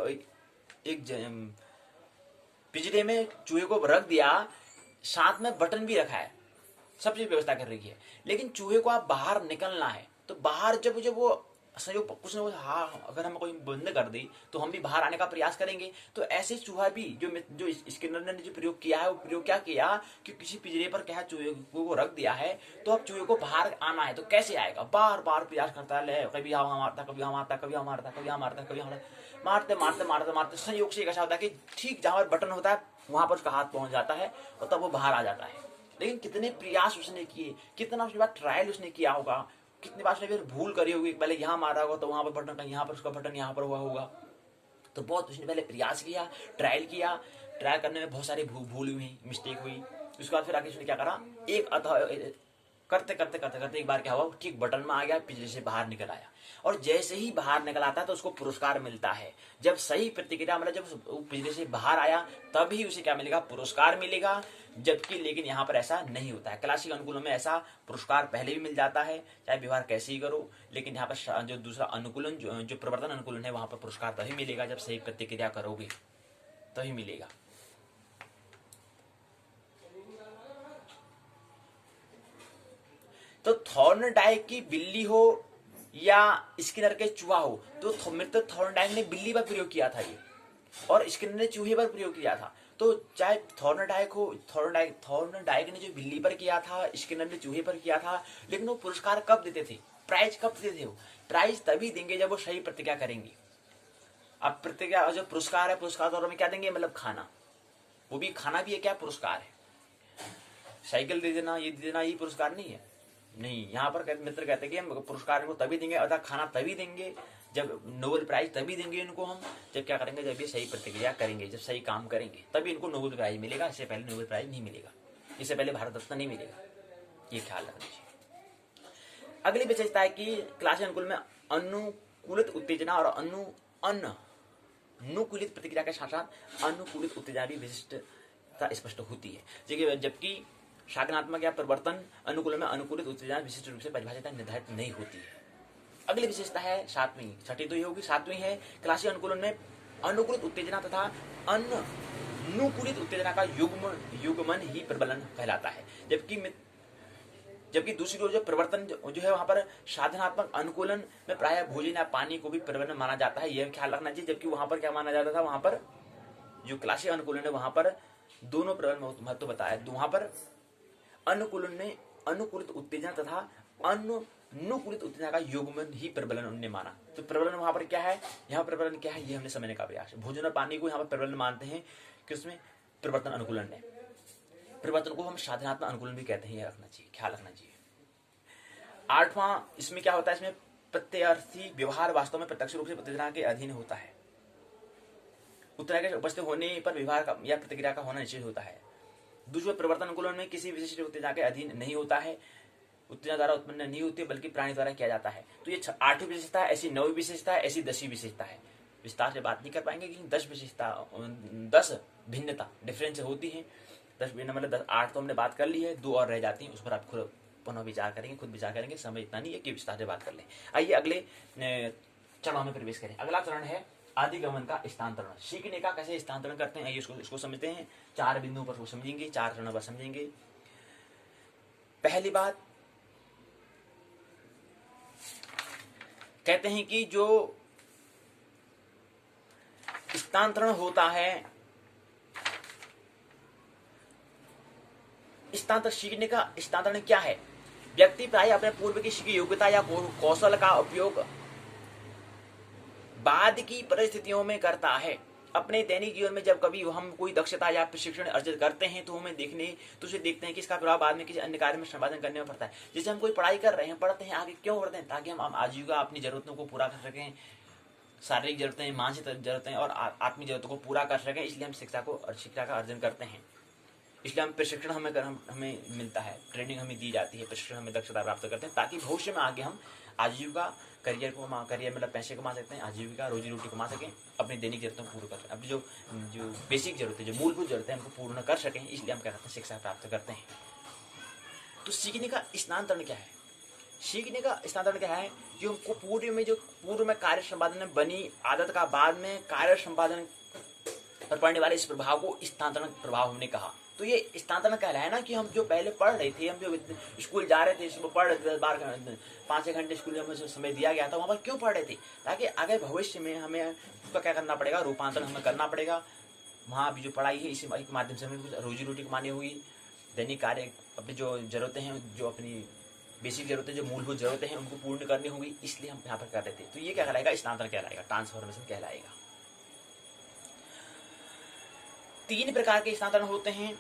पिंजरे में चूहे को रख दिया, साथ में बटन भी रखा है, सब चीज व्यवस्था कर रही है। लेकिन चूहे को आप बाहर निकलना है, तो बाहर जब वो संयोग कुछ न कुछ, हाँ अगर हम कोई बंद कर दी तो हम भी बाहर आने का प्रयास करेंगे। तो ऐसे चूहा भी जो स्किनर ने जो प्रयोग किया है, वो प्रयोग क्या किया कि किसी पिंजरे पर क्या चूहे को रख दिया है, तो अब चूहे को बाहर आना है, तो कैसे आएगा, बार बार प्रयास करता है, कभी वहां मारता, कभी वहां मारता, कभी वहां मारता, कभी वहां मारता, कभी वहां मारते मारते मारते मारते संयोग से एक ऐसा होता है कि ठीक जहां पर बटन होता है वहां पर उसका हाथ पहुंच जाता है और तब वो बाहर आ जाता है। लेकिन कितने प्रयास उसने किए, कितना उसके बाद ट्रायल उसने किया होगा, कितनी बार उसने फिर भूल करी होगी, पहले यहाँ मारा होगा तो वहां पर बटन, यहाँ पर उसका बटन यहाँ पर हुआ होगा। तो बहुत उसने पहले प्रयास किया, ट्रायल किया, ट्रायल करने में बहुत सारी भूल हुई, मिस्टेक हुई। उसके बाद फिर आगे उसने क्या करा, एक करते करते करते करते एक बार क्या हुआ, ठीक बटन में आ गया, पिंजरे से बाहर निकल आया। और जैसे ही बाहर निकल आता है तो उसको पुरस्कार मिलता है। जब सही प्रतिक्रिया, मतलब जब पिंजरे से बाहर आया तभी उसे क्या मिलेगा, पुरस्कार मिलेगा। जबकि लेकिन यहाँ पर ऐसा नहीं होता है। क्लासिक अनुकूलन में ऐसा पुरस्कार पहले भी मिल जाता है, चाहे व्यवहार कैसे ही करो। लेकिन यहाँ पर जो दूसरा अनुकूलन, जो परिवर्तन अनुकूलन है, वहां पर पुरस्कार तभी मिलेगा जब सही प्रतिक्रिया करोगे, तभी मिलेगा। तो थॉर्नडाइक की बिल्ली हो या स्किनर के चूहा हो, तो मित्र थॉर्नडाइक ने बिल्ली पर प्रयोग किया था ये, और स्किनर ने चूहे पर प्रयोग किया था। तो चाहे थॉर्नडाइक हो, थॉर्नडाइक ने जो बिल्ली पर किया था, स्किनर ने चूहे पर किया था, लेकिन वो पुरस्कार कब देते थे, प्राइज कब देते थे? वो प्राइज तभी देंगे जब वो सही प्रतिक्रिया करेंगे। अब प्रतिक्रिया जो पुरस्कार है, पुरस्कार तौर में क्या देंगे, मतलब खाना, वो भी खाना भी है, क्या पुरस्कार है। साइकिल दे देना, ये दे देना, ये पुरस्कार नहीं है। नहीं, यहाँ पर मित्र कहते हैं कि हम पुरस्कार इनको तभी देंगे, अर्थात खाना तभी देंगे, जब नोबेल प्राइज तभी देंगे इनको हम, जब क्या करेंगे, जब ये सही प्रतिक्रिया करेंगे, जब सही काम करेंगे, तभी इनको नोबेल प्राइज मिलेगा। इससे पहले नोबेल प्राइज नहीं मिलेगा, इससे पहले भारत रत्न नहीं मिलेगा। ये ख्याल रखना चाहिए। अगली विशेषता है कि क्लासिक अनुकूल में अनुकूलित उत्तेजना और अनुकूलित प्रतिक्रिया के साथ साथ अनुकूलित उत्तेजना भी विशिष्टता स्पष्ट होती है, जबकि साधनात्मक या परिवर्तन अनुकूलन में अनुकूलित उत्तेजना विशिष्ट रूप से परिभाषित निर्धारित नहीं होती है। अगली विशेषता है सातवीं, छठी तो ये होगी, सातवीं है क्लासिक अनुकूलन में अनुकूलित उत्तेजना तथा अनुकूलित उत्तेजना का युग्मन ही प्रबलन कहलाता है। जबकि दूसरी ओर जो परिवर्तन जो है, वहां पर साधनात्मक अनुकूलन में प्राय भोजन या पानी को भी प्रबलन माना जाता है, यह ख्याल रखना चाहिए। जबकि वहां पर क्या माना जाता था, वहां पर जो क्लासिक अनुकूलन है वहां पर दोनों प्रबलन महत्व बताया। वहां पर अनुकूलन में अनुकूलित उत्तेजना तथा अनुकूलित उत्तेजना का युग्मन ही प्रबलन उन्होंने माना। तो प्रबलन वहां पर क्या है, यहाँ प्रबलन क्या है, ये हमने समझने का प्रयास है। भोजन और पानी को यहाँ पर प्रबलन मानते हैं कि उसमें परिवर्तन अनुकूलन है। परिवर्तन को हम साधनात्मक अनुकूलन भी कहते हैं, यह रखना चाहिए, ख्याल रखना चाहिए। आठवां, इसमें क्या होता है, इसमें प्रत्यर्थी व्यवहार वास्तव में प्रत्यक्ष रूप से उत्तेजना के अधीन होता है। उत्तेजना के उपस्थित होने पर व्यवहार या प्रतिक्रिया का होना निश्चित होता है। दूसरे परिवर्तन अनुकूलन में किसी विशिष्ट उत्तेजना के अधीन नहीं होता है, उत्तेजना द्वारा उत्पन्न नहीं होती बल्कि प्राणी द्वारा किया जाता है। तो ये 8वीं विशेषता है, ऐसी 9वीं विशेषता है, ऐसी 10वीं विशेषता है। विस्तार से बात नहीं कर पाएंगे, लेकिन 10 विशेषता, 10 भिन्नता डिफरेंस होती है। 10 मतलब 8 तो हमने बात कर ली है, 2 और रह जाती हैं, उस पर आप खुद पुनः विचार करेंगे, खुद विचार करेंगे, समय इतना नहीं है कि विस्तार से बात कर लें। आइए अगले चरणों में प्रवेश करें। अगला चरण है आदिगमन का स्थानांतरण। सीखने का कैसे स्थानांतरण करते हैं, आइए इसको समझते हैं। 4 बिंदुओं पर समझेंगे, 4 चरणों पर समझेंगे। पहली बात कहते हैं कि जो स्थानांतरण होता है, स्थानांतरण सीखने का स्थानांतरण क्या है? व्यक्ति प्राय अपने पूर्व की योग्यता या कौशल का उपयोग बाद की परिस्थितियों में करता है। अपने दैनिक जीवन में जब कभी हम कोई दक्षता या प्रशिक्षण अर्जित करते हैं तो उसे देखते हैं कि इसका प्रभाव बाद में किसी अन्य कार्य में संपादन करने में पड़ता है। जैसे हम कोई पढ़ाई कर रहे हैं, पढ़ते हैं, आगे क्यों पढ़ते हैं? ताकि हम आजीविका अपनी जरूरतों को पूरा कर सकें, शारीरिक जरूरतें, मानसिक जरूरतें और आत्मिक जरूरतों को पूरा कर सकें। इसलिए हम शिक्षा का अर्जन करते हैं। इसलिए हम प्रशिक्षण हमें मिलता है, ट्रेनिंग हमें दी जाती है, प्रशिक्षण हमें दक्षता प्राप्त करते हैं, ताकि भविष्य में आगे हम आजीविका करियर मतलब पैसे कमा सकते हैं, आजीविका रोजी रोटी कमा सकें, अपनी दैनिक जरूरतों को पूरा कर सकें, अपनी जो बेसिक जरूरतें, जो मूलभूत जरूरतें हैं, हमको पूर्ण कर सकें। इसलिए हम क्या करते हैं? शिक्षा प्राप्त करते हैं। तो सीखने का स्थानांतरण क्या है? सीखने का स्थानांतरण क्या है? जो हमको पूर्व में कार्य संपादन में बनी आदत का बाद में कार्य संपादन पर पड़ने वाले इस प्रभाव को स्थानांतरण प्रभाव हमने कहा। तो ये स्थानांतरण कहलाया है ना, कि हम जो पहले पढ़ रहे थे, हम जो स्कूल जा रहे थे, सुबह पढ़ रहे थे, 5-6 घंटे स्कूल में जो समय दिया गया था, वहां पर क्यों पढ़ रहे थे? ताकि आगे भविष्य में हमें उसका क्या करना पड़ेगा? रूपांतरण हमें करना पड़ेगा। वहाँ अभी जो पढ़ाई है, इसी माध्यम से हमें कुछ रोजी रोटी कमानी होगी, दैनिक कार्य, अपनी जो जरूरतें हैं, जो अपनी बेसिक जरूरतें, जो मूलभूत जरूरतें हैं, उनको पूर्ण करनी होगी। इसलिए हम यहाँ पर कर रहे थे। तो ये क्या कहलाएगा? स्थानांतरण कहलाएगा, ट्रांसफॉर्मेशन कहलाएगा। 3 प्रकार के स्थानांतरण होते हैं।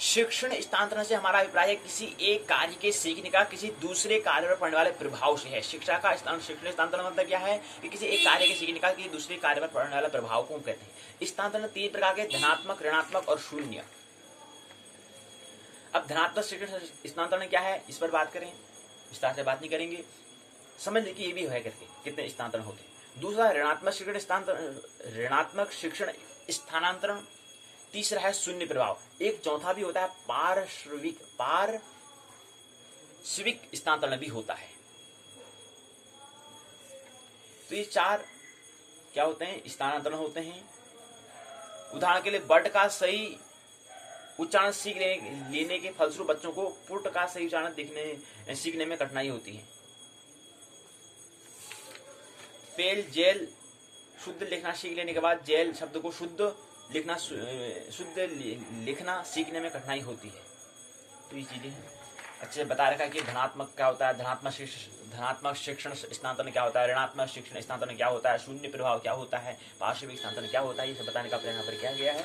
शिक्षण स्थानांतरण से हमारा अभिप्राय है किसी एक कार्य के सीखने का किसी दूसरे कार्य पर पड़ने वाले प्रभाव से है। शिक्षण स्थानांतरण मतलब क्या है? कि किसी एक कार्य के सीखने का किसी दूसरे कार्य पर पड़ने वाला प्रभाव को कहते हैं। स्थानांतरण 3 प्रकार के, धनात्मक, ऋणात्मक और शून्य। अब धनात्मक शिक्षण स्थानांतरण क्या है, इस पर बात करें, विस्तार से बात नहीं करेंगे, समझ लें कि ये भी है करके कितने स्थानांतरण होते हैं। दूसरा ऋणात्मक शिक्षण स्थानांतरण। तीसरा है शून्य प्रभाव। एक चौथा भी होता है पार्श्विक स्थानांतरण भी होता है। तो ये 4 क्या होते हैं? स्थानांतरण होते हैं। उदाहरण के लिए बट का सही उच्चारण सीख लेने के फलस्वरूप बच्चों को पुट का सही उच्चारण सीखने में कठिनाई होती है। पेल जेल शुद्ध लिखना सीख लेने के बाद जेल शब्द को शुद्ध लिखना सीखने में कठिनाई होती है। तो ये चीजें हैं। अच्छे से बता रखा है कि धनात्मक क्या होता है, धनात्मक शिक्षण स्थानांतरण क्या होता है, ऋणात्मक शिक्षण स्थानांतरण क्या होता है, शून्य प्रभाव क्या होता है, पार्श्विक स्थानांतरण क्या होता है, ये सब बताने का प्रयत्न पर किया गया है।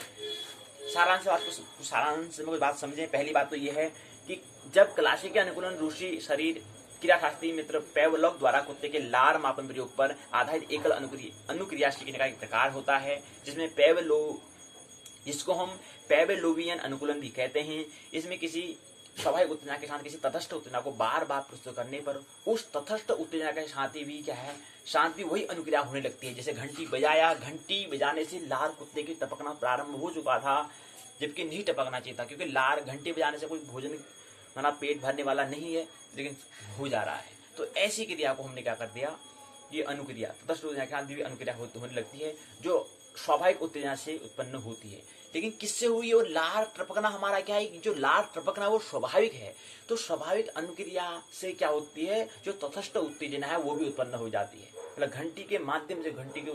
सारांश में कोई बात समझें। पहली बात तो ये है कि जब क्लासिक अनुकूलन रूसी शरीर क्रियाशास्त्री मित्र पेवलोव द्वारा कुत्ते के लार मापन प्रयोग पर आधारित एकल अनुक्रिया सीखने का एक प्रकार होता है, जिसको हम पेवलोवियन अनुकूलन भी कहते हैं। इसमें किसी स्वाभाविक उत्तेजना के साथ किसी तटस्थ उत्तेजना को बार बार प्रस्तुत करने पर उस तटस्थ उत्तेजना के साथ भी क्या है, शांत भी वही अनुक्रिया होने लगती है। जैसे घंटी बजाने से लार कुत्ते की टपकना प्रारंभ हो चुका था, जबकि नहीं टपकना चाहिए था, क्योंकि लार घंटी बजाने से कोई भोजन माना पेट भरने वाला नहीं है, लेकिन हो जा रहा है। तो ऐसी क्रिया को हमने क्या कर दिया, ये अनुक्रिया तटस्थ उत्तेजना के साथ भी अनुक्रिया होने लगती है, जो स्वाभाविक उत्तेजना से उत्पन्न होती है। लेकिन किससे हुई? और लार टपकना हमारा क्या है, जो लार टपकना वो स्वाभाविक है। तो स्वाभाविक अनुक्रिया से क्या होती है, जो तटस्थ उत्तेजना है वो भी उत्पन्न हो जाती है। मतलब घंटी के माध्यम से, घंटी के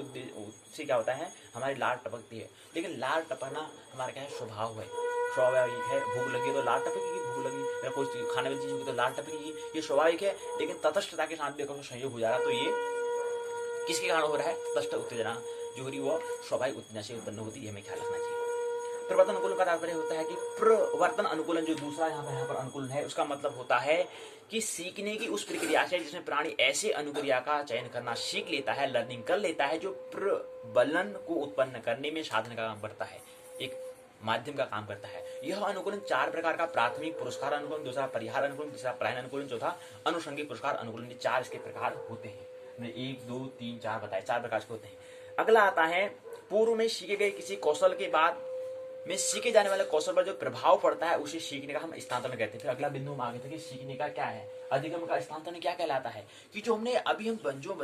से क्या होता है, हमारी लार टपकती है। लेकिन लार टपकना हमारा क्या है, स्वभाव है, स्वाभाविक है। भूख लगी तो लार टपकेगी, भूख लगी या कोई खाने वाली चीज होगी तो लार टपकेगी, ये स्वाभाविक है। लेकिन तटस्थता के साथ भी अगर संयोग हो जा रहा है तो ये किसके कारण हो रहा है? तटस्थ उत्तेजना जो हो रही वो स्वाभाविक उत्तेजना से उत्पन्न होती है, हमें ख्याल रखना चाहिए। प्रवर्तन अनुकूलन का तात्पर्य होता है कि प्रवर्तन अनुकूलन जो दूसरा यहाँ पर अनुकूलन है, उसका मतलब होता है कि सीखने की उस प्रक्रिया से जिसमें प्राणी ऐसे अनुक्रिया का चयन करना सीख लेता है, लर्निंग कर लेता है, जो प्रबलन को उत्पन्न करने में साधन का काम करता है, एक माध्यम का काम करता है। यह अनुकूलन 4 प्रकार का: प्राथमिक पुरस्कार अनुकूलन, दूसरा परिहार अनुकूलन, तीसरा प्रयाण अनुकूलन, चौथा अनुषंगिक पुरस्कार अनुकूलन। 4 इसके प्रकार होते हैं। 1 2 3 4 बताए, 4 प्रकार के होते हैं। अगला आता है पूर्व में सीखे गए किसी कौशल के बाद में सीखे जाने वाले कौशल पर जो प्रभाव पड़ता है उसे सीखने का हम स्थानांतरण कहते हैं। फिर अगला बिंदु हम आगे थे कि सीखने का क्या है, अधिगम का स्थानांतरण क्या कहलाता है, कि जो हमने अभी हम जो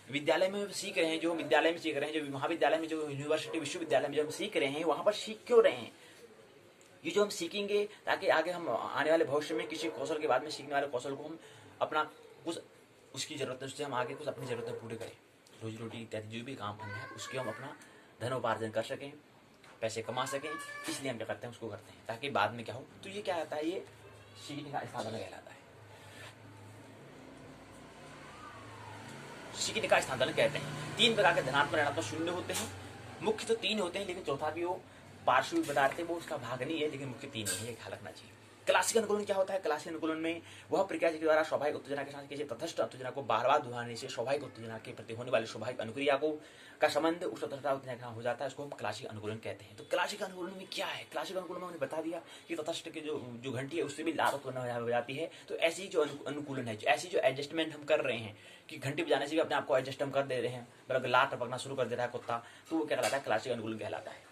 विद्यालय में सीख रहे हैं, जो विद्यालय में सीख रहे हैं, जो महाविद्यालय में, जो यूनिवर्सिटी विश्वविद्यालय में जो हम सीख रहे हैं, वहां पर सीख क्यों रहे हैं, ये जो हम सीखेंगे ताकि आगे हम आने वाले भविष्य में किसी कौशल के बाद में सीखने वाले कौशल को हम अपना कुछ उसकी जरूरत है, उससे हम आगे कुछ अपनी जरूरतें पूरी करें, रोजी रोटी इत्यादि जो भी काम करना है उसके हम अपना धनोपार्जन कर सकें, पैसे कमा सकें, इसलिए हम क्या करते हैं उसको करते हैं, ताकि बाद में क्या हो। तो ये क्या आता है, ये सीखने का स्थानांतरण कहलाता है। सीखने का स्थानांतरण कहते हैं। 3 प्रकार के धनात्मक ऋणात्मक शून्य होते हैं, मुख्य तो 3 होते हैं, लेकिन चौथा भी वो पार्श्व पदार्थ है, वो उसका भाग नहीं है, लेकिन मुख्य 3 है, ख्याल रखना चाहिए। क्लासिक अनुकूलन क्या होता है, क्लासिक अनुकूलन में वह प्रक्रिया के द्वारा स्वाभाविक उत्तेजना के साथ किसी तटस्थ उत्तेजना को बार बार दोहराने से स्वाभाविक उत्तेजना के प्रति होने वाली स्वाभाविक अनुक्रिया को का संबंध उस तटस्थ उत्तेजना के साथ हो जाता है, उसको हम क्लासिक अनुकूलन कहते हैं। तो क्लासिक अनुकूलन में क्या है, क्लासिक अनुकूलन में हमने बता दिया कि तटस्थ की जो घंटी है उससे भी लाभ उत्पन्न हो जाती है। तो ऐसी जो अनुकूलन है, ऐसी जो एडजस्टमेंट हम कर रहे हैं कि घंटी बजाने से भी अपने आप को एडजस्ट हम कर दे रहे हैं, मतलब लात टपकना शुरू कर दे रहा है कुत्ता, तो वो क्या कहलाता है, क्लासिक अनुकूलन कहलाता है।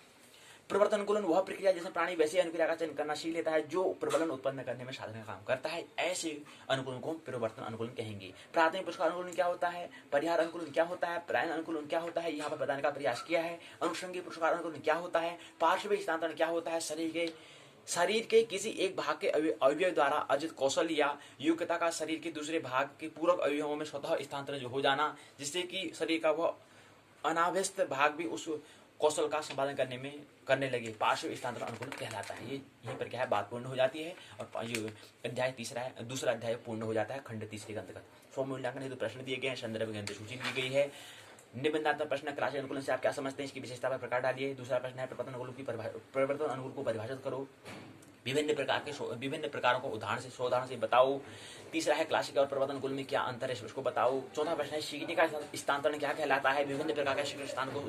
प्रवर्तन अनुकूलन वह प्रक्रिया जिसमें प्राणी वैसी अनुक्रिया का चयन करना सीख लेता है जो प्रबलन उत्पन्न करने में साधन का काम करता है, ऐसे अनुकूलन को हम प्रवर्तन अनुकूलन कहेंगे। प्राथमिक पुरस्कार अनुकूलन क्या होता है, परिहार अनुकूलन क्या होता है, प्रायण अनुकूलन क्या होता है, यहाँ पर बताने का प्रयास किया है। अनुषंगी पुरस्कार अनुकूलन क्या होता है, पार्श्व स्थानांतरण क्या होता है, शरीर के किसी एक भाग के अवयव द्वारा अर्जित कौशल या योग्यता का शरीर के दूसरे भाग के पूरक अवयवों में स्वतः स्थानांतरण जो हो जाना, जिससे कि शरीर का वह अनावस्थ भाग भी उस कौशल का संपादन करने लगे, पार्श्व स्थानांतरण अनुकूलन कहलाता है। ये यहीं पर क्या है, बात पूर्ण हो जाती है और ये अध्याय तीसरा है, दूसरा अध्याय पूर्ण हो जाता है खंड तीसरे के अंतर्गत। स्वयं मूल्यांकन हेतु प्रश्न दिए गए हैं, संदर्भ ग्रंथ सूची दी गई है। निबंधात्मक प्रश्न, क्लासिक अनुकूलन से आप क्या समझते हैं, इसकी विशेषता पर प्रकाश डालिए। दूसरा प्रश्न है प्रवर्तन अनुकूल को परिभाषित करो, विभिन्न प्रकारों को उदाहरण से बताओ। तीसरा है क्लासिक और प्रवर्तन अनुकूल में क्या अंतर है, उसको बताओ। चौथा प्रश्न है सीखने का स्थानांतरण क्या कहलाता है, विभिन्न प्रकार के शिक्षण स्थान को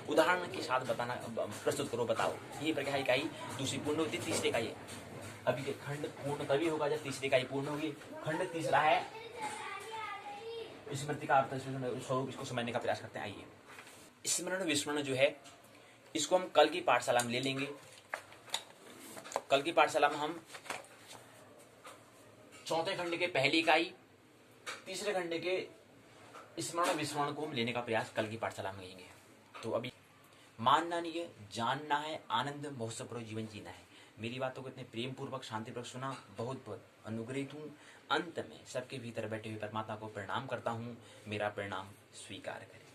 उदाहरण के साथ बताना, प्रस्तुत करो, बताओ। यही प्रक्रिया इकाई दूसरी पूर्ण होती है। तीसरे का ये अभी के खंड पूर्ण तभी होगा जब तीसरी इकाई पूर्ण होगी। खंड तीसरा है स्मृति का अर्थ स्वरूप, इसको समझने का प्रयास करते हैं। आइए, स्मरण विस्मरण जो है इसको हम कल की पाठशाला में ले लेंगे। कल की पाठशाला में हम चौथे खंड के पहली इकाई, तीसरे खंड के स्मरण विस्मरण को हम लेने का प्रयास कल की पाठशाला में लेंगे। तो अभी मानना नहीं है, जानना है, आनंद महोत्सवपूर्वक जीवन जीना है। मेरी बातों को इतने प्रेम पूर्वक शांतिपूर्वक सुना, बहुत बहुत अनुग्रहित हूँ। अंत में सबके भीतर बैठे हुए परमात्मा को प्रणाम करता हूँ, मेरा प्रणाम स्वीकार करें।